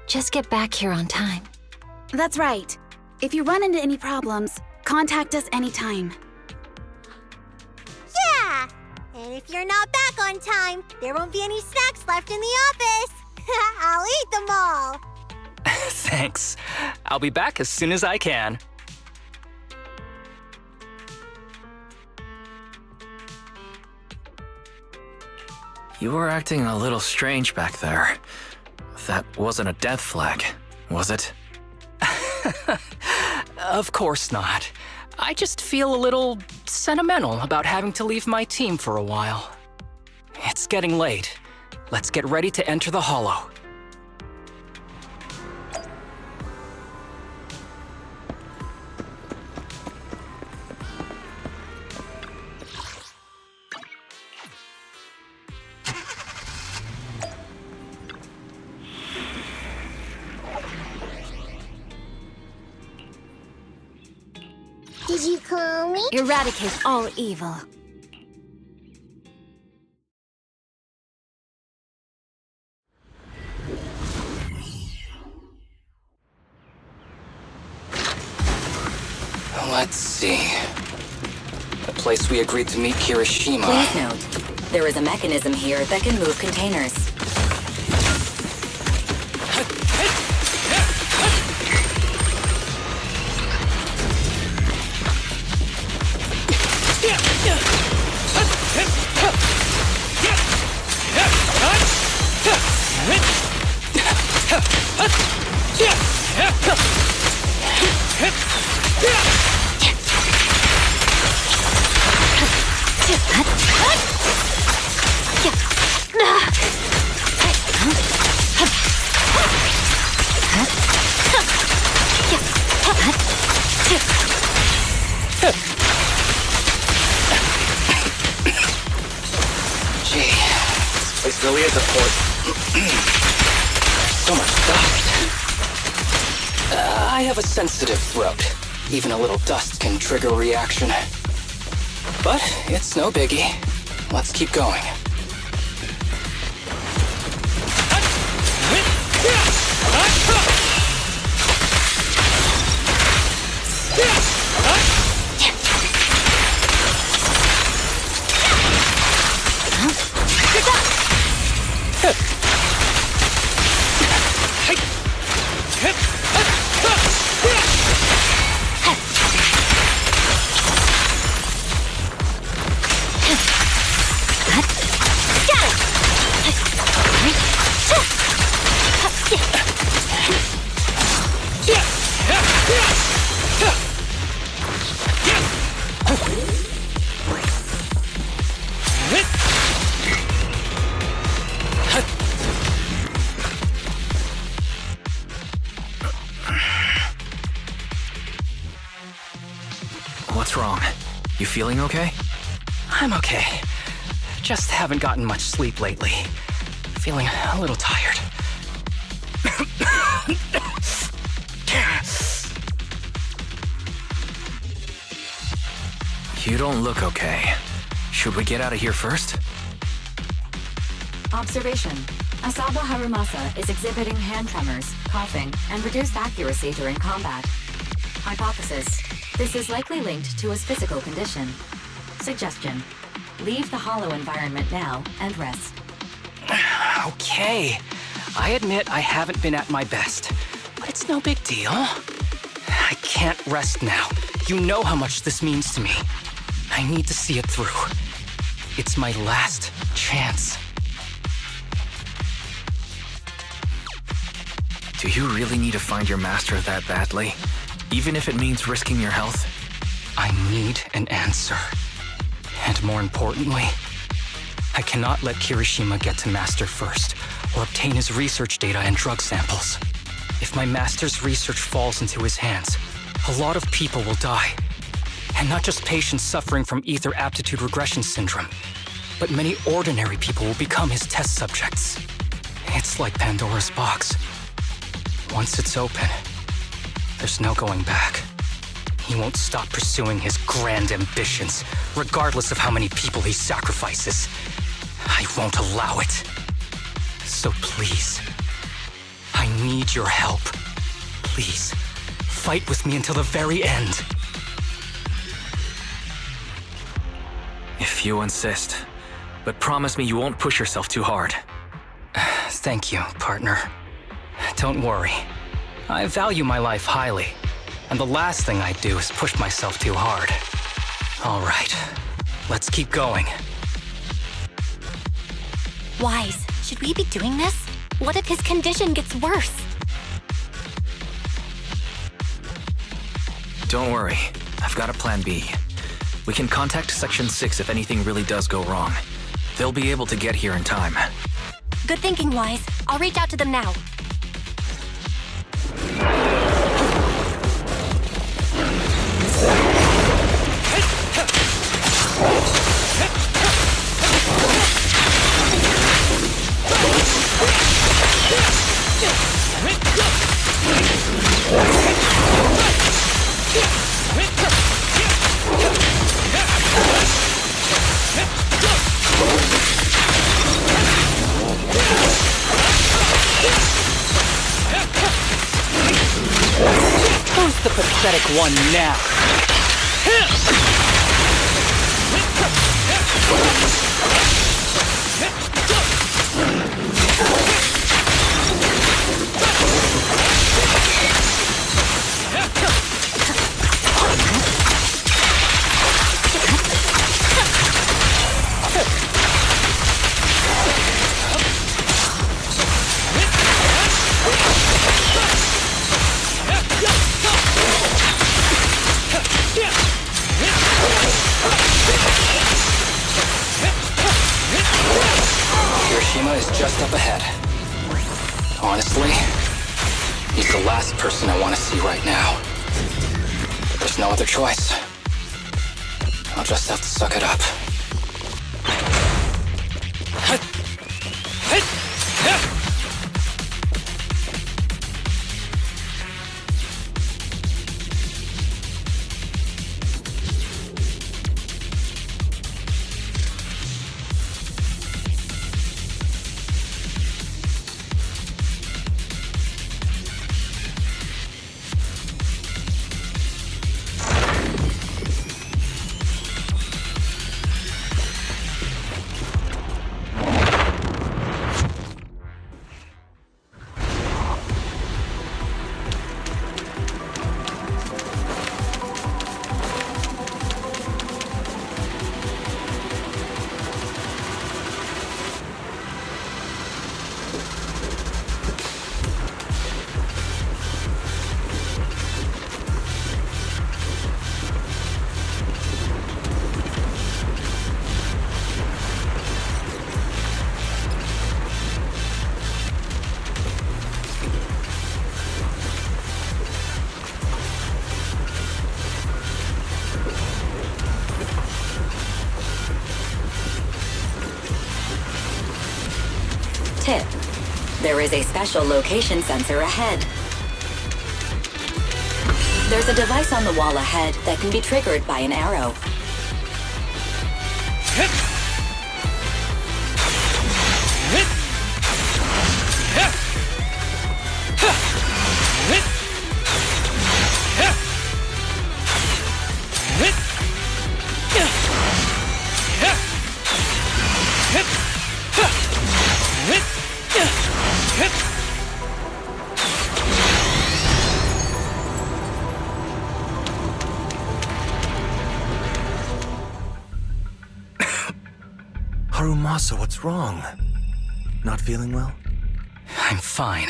just get back here on time. That's right. If you run into any problems, contact us anytime. Yeah! And if you're not back on time, there won't be any snacks left in the office. I'll eat them all. Thanks. I'll be back as soon as I can. You were acting a little strange back there. That wasn't a death flag, was it? Of course not. I just feel a little sentimental about having to leave my team for a while. It's getting late. Let's get ready to enter the Hollow. Did you call me? Eradicate all evil. Let's see. The place we agreed to meet Kirishima. Please note, there is a mechanism here that can move containers. Gee, this place really is a port. So much dust. I have a sensitive throat. Even a little dust can trigger a reaction. But it's no biggie. Let's keep going. feeling okay? I'm okay. Just haven't gotten much sleep lately. Feeling a little tired. You don't look okay. Should we get out of here first? Observation. Asaba Harumasa is exhibiting hand tremors, coughing, and reduced accuracy during combat. Hypothesis. This is likely linked to his physical condition. Suggestion. Leave the hollow environment now and rest. Okay. I admit I haven't been at my best, but it's no big deal. I can't rest now. You know how much this means to me. I need to see it through. It's my last chance. Do you really need to find your master that badly? Even if it means risking your health? I need an answer. And more importantly, I cannot let Kirishima get to Master first, or obtain his research data and drug samples. If my Master's research falls into his hands, a lot of people will die. And not just patients suffering from ether aptitude regression syndrome, but many ordinary people will become his test subjects. It's like Pandora's box. Once it's open, there's no going back. He won't stop pursuing his grand ambitions, regardless of how many people he sacrifices. I won't allow it. So please, I need your help. Please, fight with me until the very end. If you insist. But promise me you won't push yourself too hard. Thank you, partner. Don't worry. I value my life highly, and the last thing I'd do is push myself too hard. All right, let's keep going. Wise, should we be doing this? What if his condition gets worse? Don't worry, I've got a plan B. We can contact Section 6 if anything really does go wrong. They'll be able to get here in time. Good thinking, Wise. I'll reach out to them now. Who's the pathetic one now? Kirishima is just up ahead. Honestly, he's the last person I want to see right now. But there's no other choice. I'll just have to suck it up. Tip: there is a special location sensor ahead. There's a device on the wall ahead that can be triggered by an arrow. Harumasa, what's wrong? Not feeling well? I'm fine.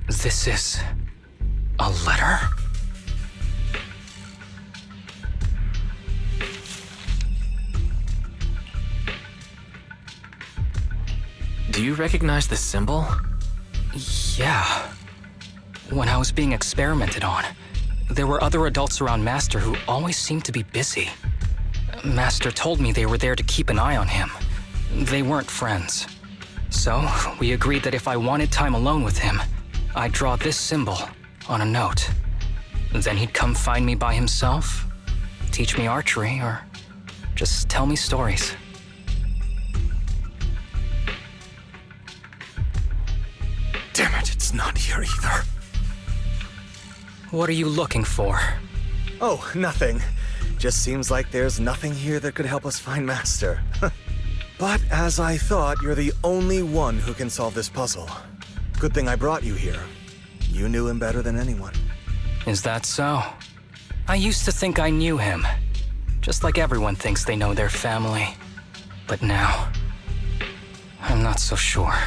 This is a letter? Do you recognize this symbol? Yeah. When I was being experimented on, there were other adults around Master who always seemed to be busy. Master told me they were there to keep an eye on him. They weren't friends. So, we agreed that if I wanted time alone with him, I'd draw this symbol on a note. Then he'd come find me by himself, teach me archery, or just tell me stories. Damn it, it's not here either. What are you looking for? Oh, nothing. Just seems like there's nothing here that could help us find Master. But as I thought, you're the only one who can solve this puzzle. Good thing I brought you here. You knew him better than anyone. Is that so? I used to think I knew him. Just like everyone thinks they know their family. But now, I'm not so sure.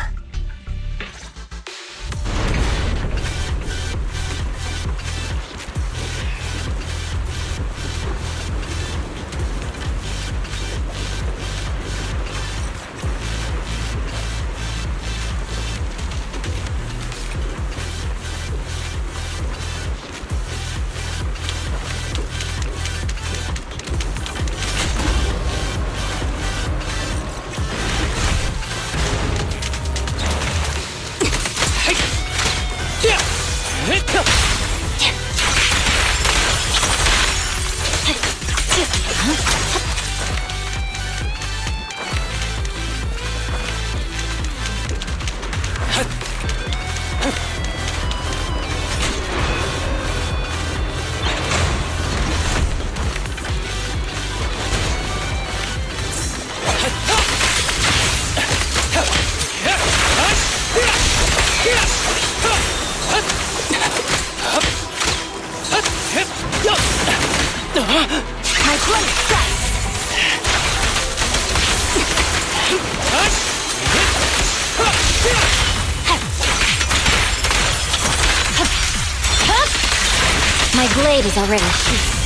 My blade is already sheathed.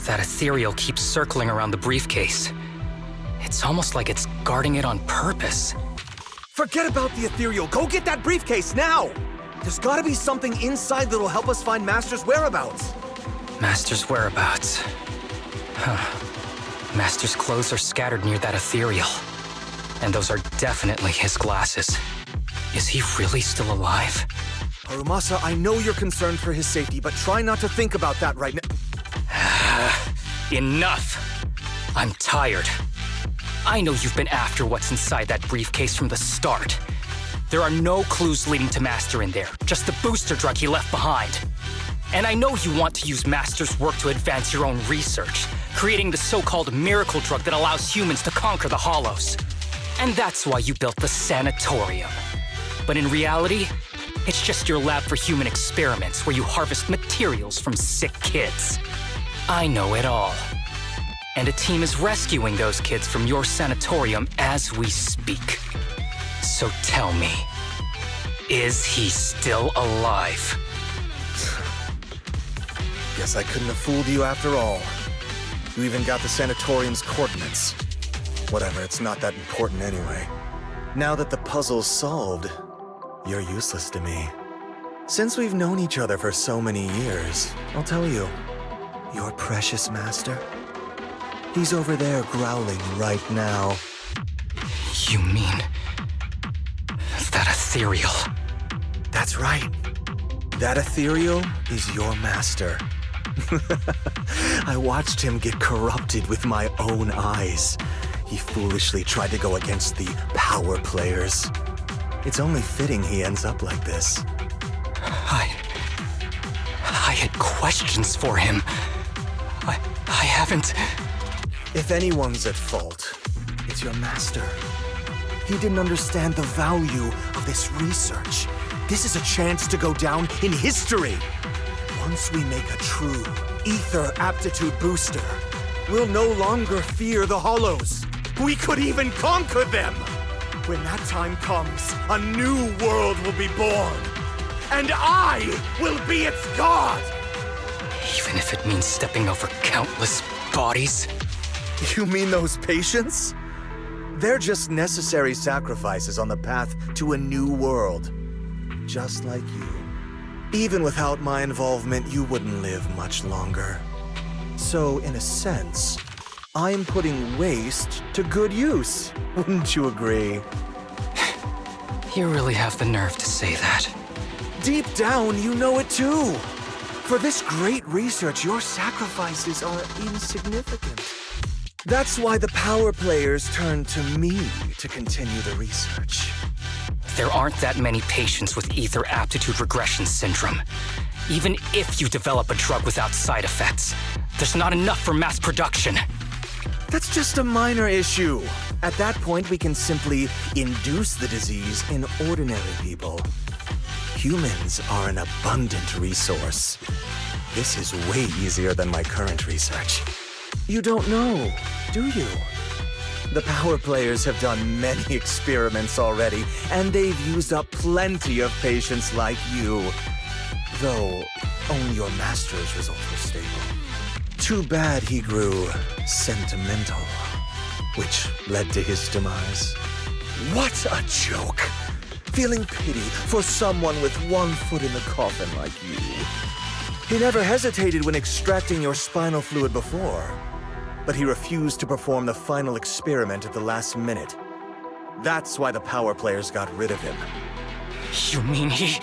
That ethereal keeps circling around the briefcase. It's almost like it's guarding it on purpose. Forget about the ethereal. Go get that briefcase now! There's gotta be something inside that'll help us find Master's whereabouts. Master's whereabouts. Huh. Master's clothes are scattered near that ethereal. And those are definitely his glasses. Is he really still alive? Harumasa, I know you're concerned for his safety, but try not to think about that right now. Enough! I'm tired. I know you've been after what's inside that briefcase from the start. There are no clues leading to Master in there, just the booster drug he left behind. And I know you want to use Master's work to advance your own research, creating the so-called miracle drug that allows humans to conquer the Hollows. And that's why you built the sanatorium. But in reality, it's just your lab for human experiments where you harvest materials from sick kids. I know it all. And a team is rescuing those kids from your sanatorium as we speak. So tell me, is he still alive? Guess I couldn't have fooled you after all. You even got the sanatorium's coordinates. Whatever, it's not that important anyway. Now that the puzzle's solved, you're useless to me. Since we've known each other for so many years, I'll tell you, your precious master, he's over there growling right now. You mean that ethereal? That's right. That ethereal is your master. I watched him get corrupted with my own eyes. He foolishly tried to go against the power players. It's only fitting he ends up like this. I had questions for him. I haven't... If anyone's at fault, it's your master. He didn't understand the value of this research. This is a chance to go down in history. Once we make a true ether aptitude booster, we'll no longer fear the Hollows. We could even conquer them. When that time comes, a new world will be born. And I will be its god! Even if it means stepping over countless bodies? You mean those patients? They're just necessary sacrifices on the path to a new world. Just like you. Even without my involvement, you wouldn't live much longer. So, in a sense, I'm putting waste to good use. Wouldn't you agree? You really have the nerve to say that. Deep down, you know it too. For this great research, your sacrifices are insignificant. That's why the power players turn to me to continue the research. There aren't that many patients with ether aptitude regression syndrome. Even if you develop a drug without side effects, there's not enough for mass production. That's just a minor issue. At that point, we can simply induce the disease in ordinary people. Humans are an abundant resource. This is way easier than my current research. You don't know, do you? The power players have done many experiments already, and they've used up plenty of patients like you. Though, only your master's results were stable. Too bad he grew sentimental, which led to his demise. What a joke! Feeling pity for someone with one foot in the coffin like you. He never hesitated when extracting your spinal fluid before, but he refused to perform the final experiment at the last minute. That's why the power players got rid of him. You mean he...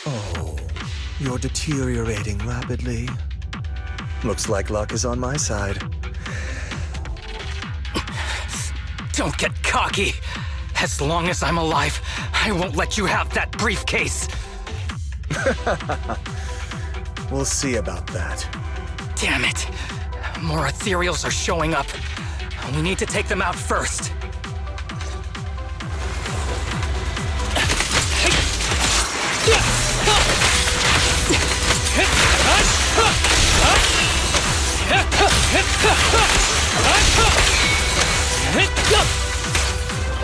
Oh, you're deteriorating rapidly. Looks like luck is on my side. Don't get cocky. As long as I'm alive, I won't let you have that briefcase. We'll see about that. Damn it. More ethereals are showing up. We need to take them out first.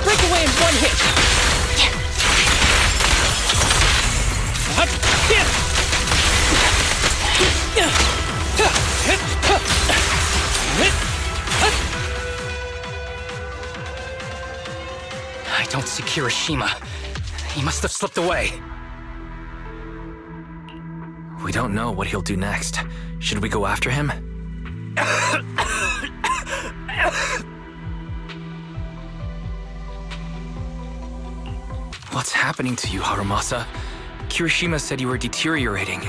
Break away in one hit. I don't see Kirishima. He must have slipped away. We don't know what he'll do next. Should we go after him? What's happening to you, Harumasa? Kirishima said you were deteriorating.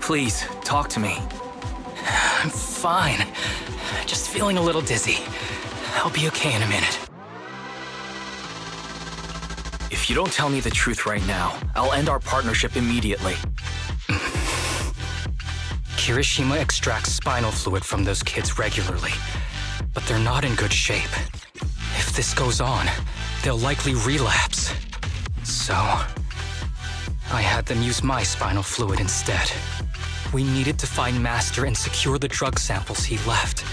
Please, talk to me. I'm fine. Just feeling a little dizzy. I'll be okay in a minute. If you don't tell me the truth right now, I'll end our partnership immediately. Kirishima extracts spinal fluid from those kids regularly, but they're not in good shape. If this goes on, they'll likely relapse. So, I had them use my spinal fluid instead. We needed to find Master and secure the drug samples he left.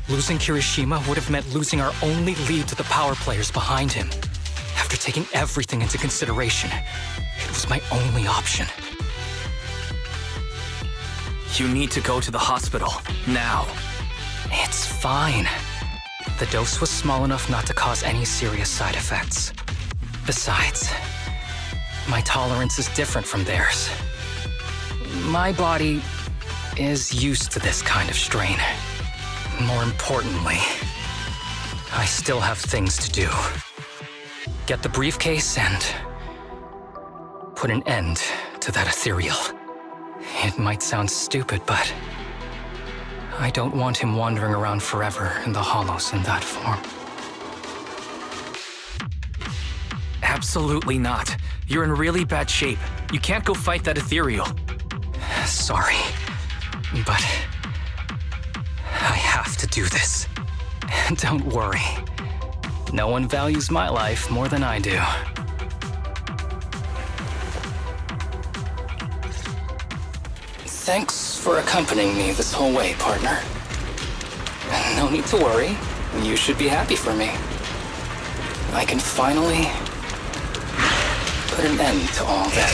Losing Kirishima would have meant losing our only lead to the power players behind him. After taking everything into consideration, it was my only option. You need to go to the hospital, now. It's fine. The dose was small enough not to cause any serious side effects. Besides, my tolerance is different from theirs. My body is used to this kind of strain. More importantly, I still have things to do. Get the briefcase and put an end to that ethereal. It might sound stupid, but I don't want him wandering around forever in the hollows in that form. Absolutely not. You're in really bad shape. You can't go fight that ethereal. Sorry, but I have to do this. Don't worry. No one values my life more than I do. Thanks for accompanying me this whole way, partner. No need to worry. You should be happy for me. I can finally put an end to all this.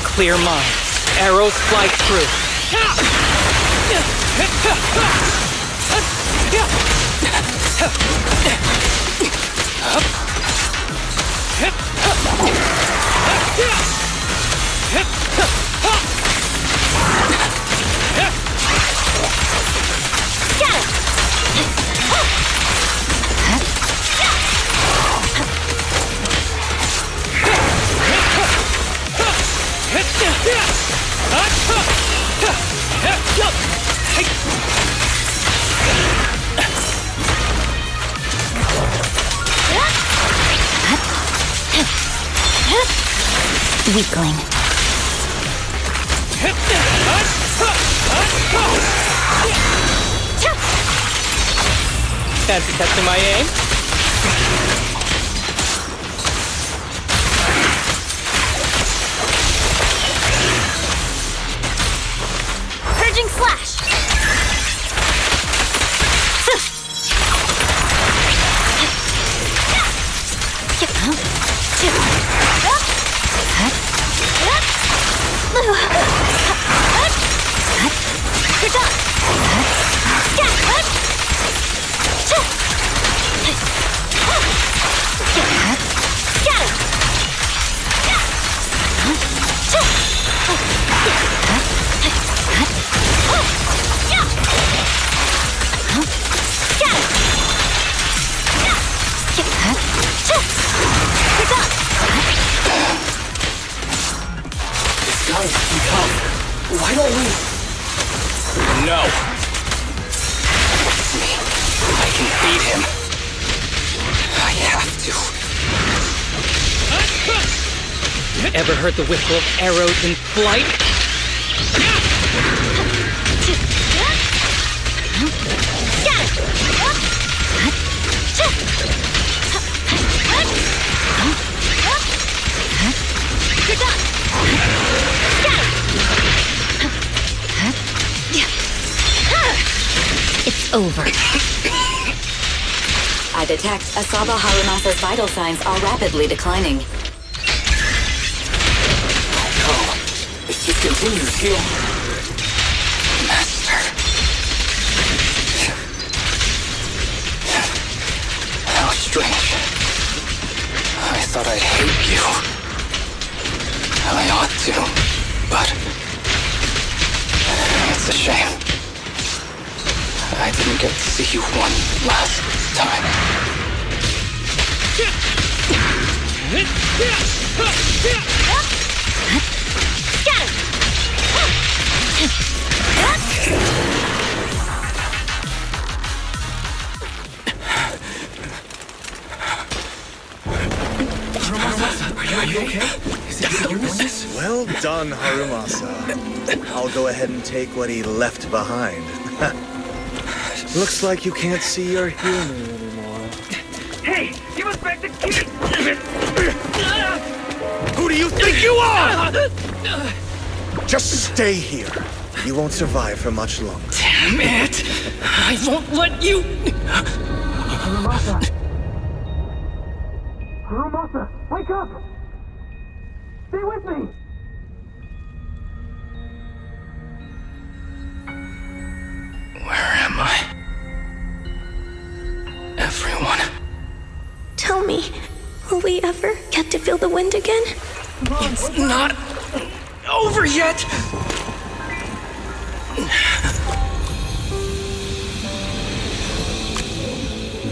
Clear mind. Arrows fly through. Weakling. Fancy testing my aim? Purging slash! Why don't we? No. I can beat him. I have to. Ever heard the whistle of arrows in flight? It's over. I detect Asaba Harumasa's vital signs are rapidly declining. If this continues, he'll... Master... How strange. I thought I'd hate you. I ought to, but... It's a shame. I'd me get to see you one last time. Got him! Are you okay? Is it your illness? Well done, Harumasa. I'll go ahead and take what he left behind. Looks like you can't see your human anymore. Hey, give us back the key! Who do you think you are? Just stay here. You won't survive for much longer. Damn it! I won't let you... Harumasa! Harumasa, wake up! Stay with me! Where am I? Everyone. Tell me, will we ever get to feel the wind again? It's not over yet!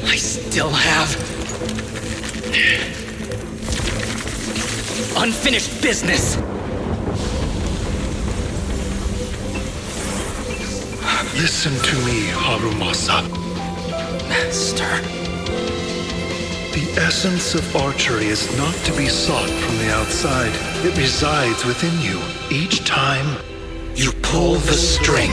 I still have unfinished business. Listen to me, Harumasa. Master. The essence of archery is not to be sought from the outside. It resides within you. Each time You pull the string.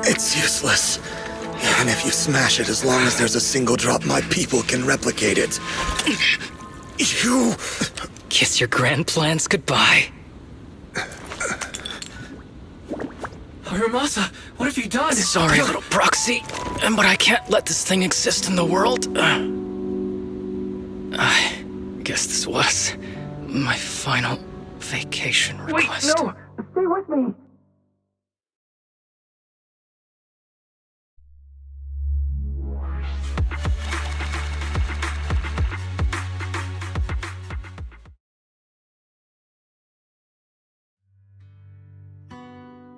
It's useless. Even if you smash it, as long as there's a single drop, my people can replicate it. You... Kiss your grand plans goodbye. Harumasa, what have you done? Sorry, little proxy, but I can't let this thing exist in the world. I guess this was my final vacation request. Wait, no! Stay with me!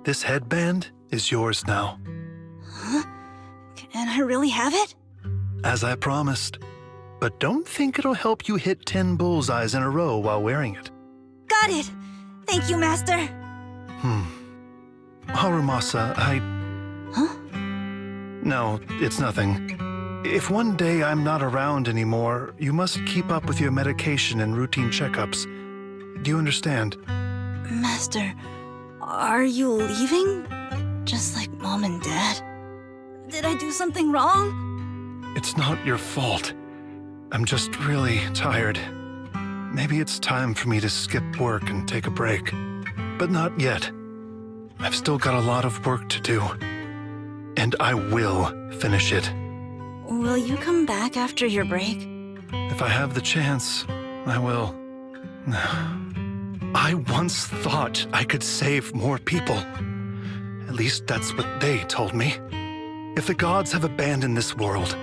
This headband is yours now. Huh? Can I really have it? As I promised. But don't think it'll help you hit 10 bullseyes in a row while wearing it. Got it! Thank you, Master! Harumasa, Huh? No, it's nothing. If one day I'm not around anymore, you must keep up with your medication and routine checkups. Do you understand? Master, are you leaving? Just like Mom and Dad? Did I do something wrong? It's not your fault. I'm just really tired. Maybe it's time for me to skip work and take a break. But not yet. I've still got a lot of work to do. And I will finish it. Will you come back after your break? If I have the chance, I will. I once thought I could save more people. At least that's what they told me. If the gods have abandoned this world,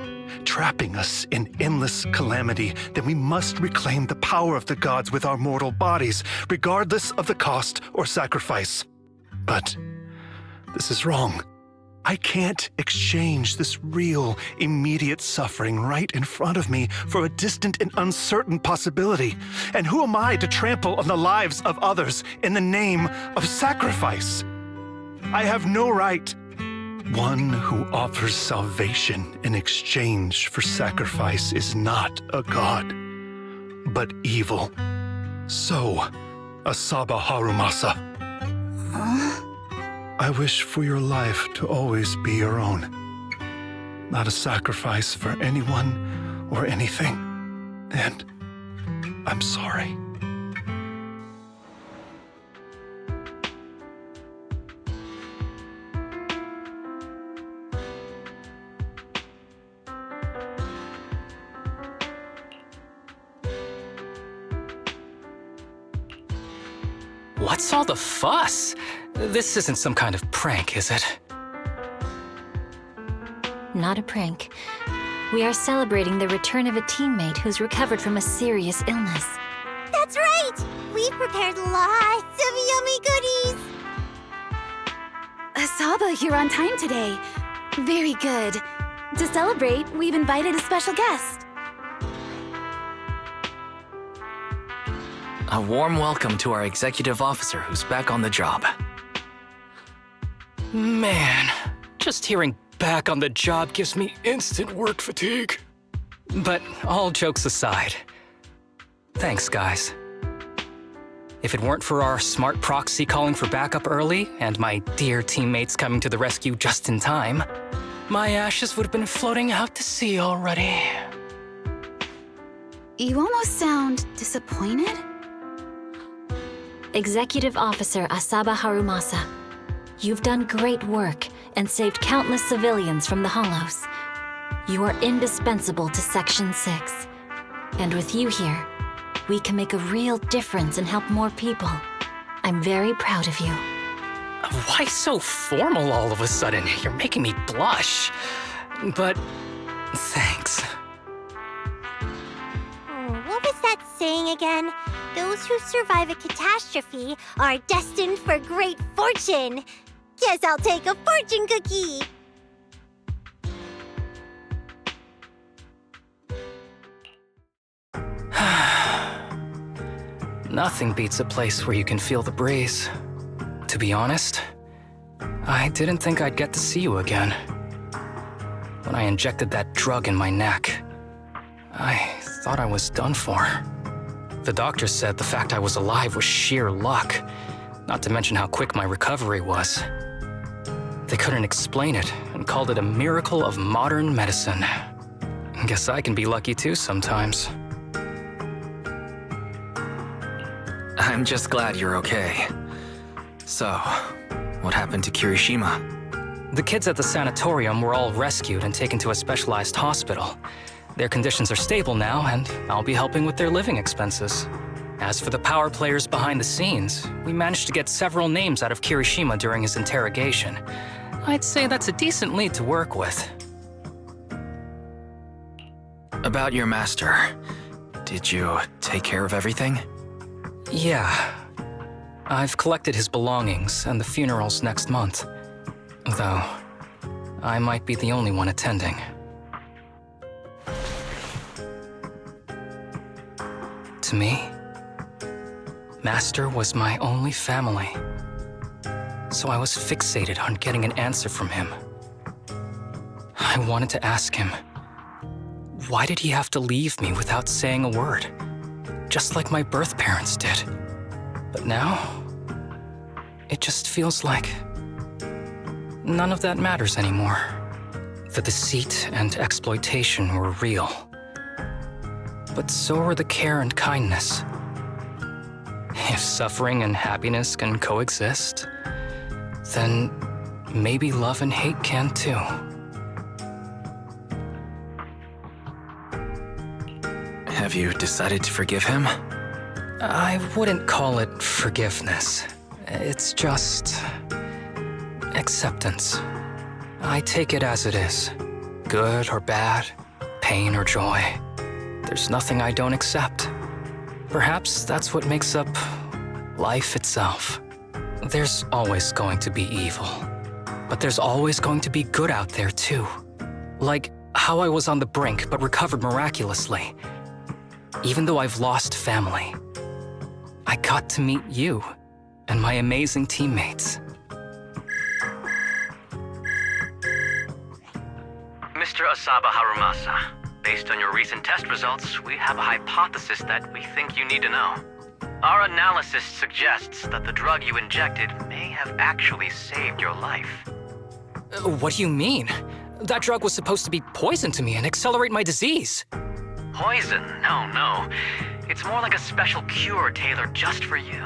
trapping us in endless calamity, then we must reclaim the power of the gods with our mortal bodies, regardless of the cost or sacrifice. But this is wrong. I can't exchange this real, immediate suffering right in front of me for a distant and uncertain possibility. And who am I to trample on the lives of others in the name of sacrifice? I have no right. One who offers salvation in exchange for sacrifice is not a god, but evil. So, Asaba Harumasa. I wish for your life to always be your own. Not a sacrifice for anyone or anything. And I'm sorry. What's all the fuss? This isn't some kind of prank, is it? Not a prank. We are celebrating the return of a teammate who's recovered from a serious illness. That's right! We've prepared lots of yummy goodies! Asaba, you're on time today. Very good. To celebrate, we've invited a special guest. A warm welcome to our executive officer who's back on the job. Man, just hearing back on the job gives me instant work fatigue. But all jokes aside, thanks, guys. If it weren't for our smart proxy calling for backup early and my dear teammates coming to the rescue just in time, my ashes would have been floating out to sea already. You almost sound disappointed? Executive Officer Asaba Harumasa, you've done great work and saved countless civilians from the Hollows. You are indispensable to Section 6. And with you here, we can make a real difference and help more people. I'm very proud of you. Why so formal all of a sudden? You're making me blush. But thanks. What was that saying again? Those who survive a catastrophe are destined for great fortune. Guess I'll take a fortune cookie. Nothing beats a place where you can feel the breeze. To be honest, I didn't think I'd get to see you again. When I injected that drug in my neck, I thought I was done for. The doctor said the fact I was alive was sheer luck, not to mention how quick my recovery was. They couldn't explain it and called it a miracle of modern medicine. Guess I can be lucky too sometimes. I'm just glad you're okay. So, what happened to Kirishima? The kids at the sanatorium were all rescued and taken to a specialized hospital. Their conditions are stable now, and I'll be helping with their living expenses. As for the power players behind the scenes, we managed to get several names out of Kirishima during his interrogation. I'd say that's a decent lead to work with. About your master, did you take care of everything? Yeah. I've collected his belongings, and the funeral's next month. Though, I might be the only one attending. To me, Master was my only family. So I was fixated on getting an answer from him. I wanted to ask him, why did he have to leave me without saying a word? Just like my birth parents did. But now, it just feels like none of that matters anymore. The deceit and exploitation were real. But so are the care and kindness. If suffering and happiness can coexist, then maybe love and hate can too. Have you decided to forgive him? I wouldn't call it forgiveness. It's just acceptance. I take it as it is. Good or bad, pain or joy. There's nothing I don't accept. Perhaps that's what makes up life itself. There's always going to be evil. But there's always going to be good out there too. Like how I was on the brink but recovered miraculously. Even though I've lost family, I got to meet you and my amazing teammates. Mr. Asaba Harumasa, based on your recent test results, we have a hypothesis that we think you need to know. Our analysis suggests that the drug you injected may have actually saved your life. What do you mean? That drug was supposed to be poison to me and accelerate my disease. Poison? No. It's more like a special cure tailored just for you.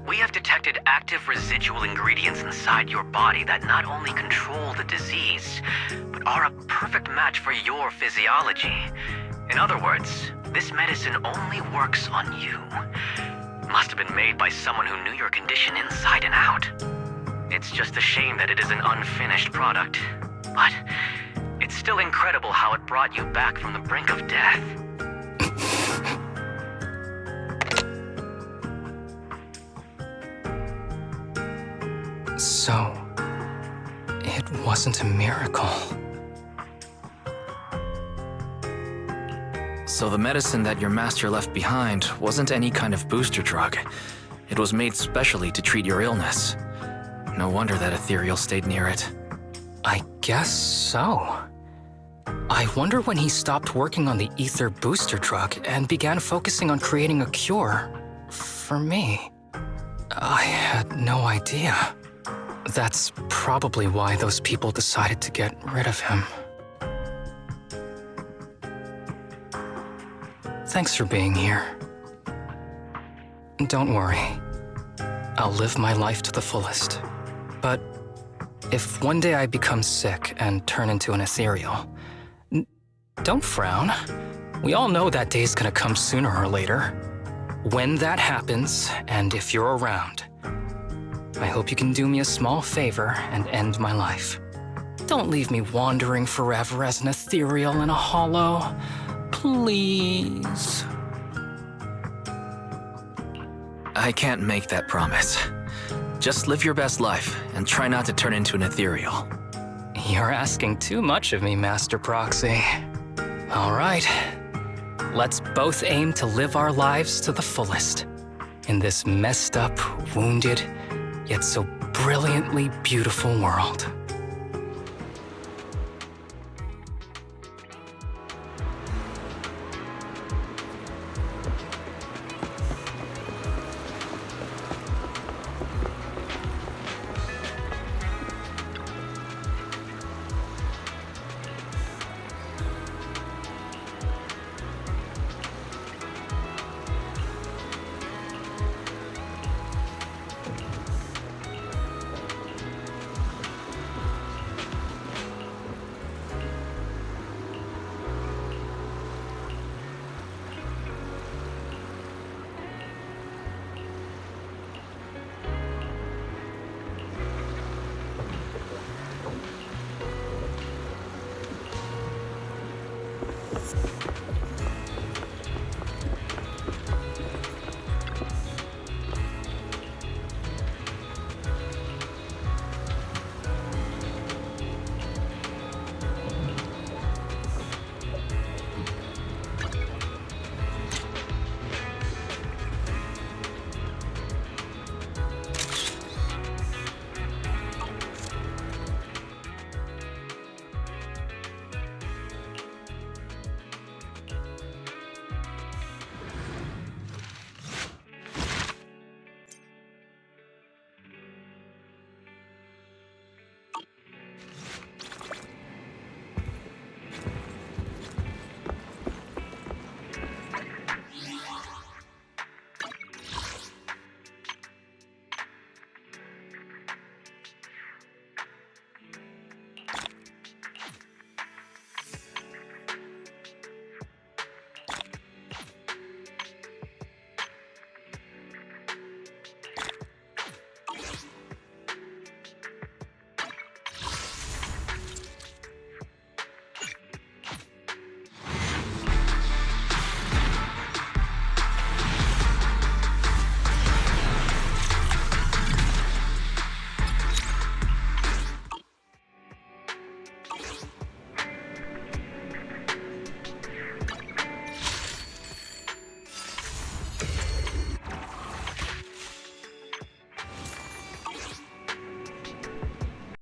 We have detected active residual ingredients inside your body that not only control the disease, but are a perfect match for your physiology. In other words, this medicine only works on you. must have been made by someone who knew your condition inside and out. It's just a shame that it is an unfinished product. But it's still incredible how it brought you back from the brink of death. So, it wasn't a miracle. So the medicine that your master left behind wasn't any kind of booster drug. It was made specially to treat your illness. No wonder that ethereal stayed near it. I guess so. I wonder when he stopped working on the ether booster drug and began focusing on creating a cure for me. I had no idea. That's probably why those people decided to get rid of him. Thanks for being here. Don't worry. I'll live my life to the fullest. But if one day I become sick and turn into an ethereal, don't frown. We all know that day's gonna come sooner or later. When that happens, and if you're around, I hope you can do me a small favor and end my life. Don't leave me wandering forever as an ethereal in a hollow. Please. I can't make that promise. Just live your best life and try not to turn into an ethereal. You're asking too much of me, Master Proxy. All right. Let's both aim to live our lives to the fullest. In this messed up, wounded, yet so brilliantly beautiful world.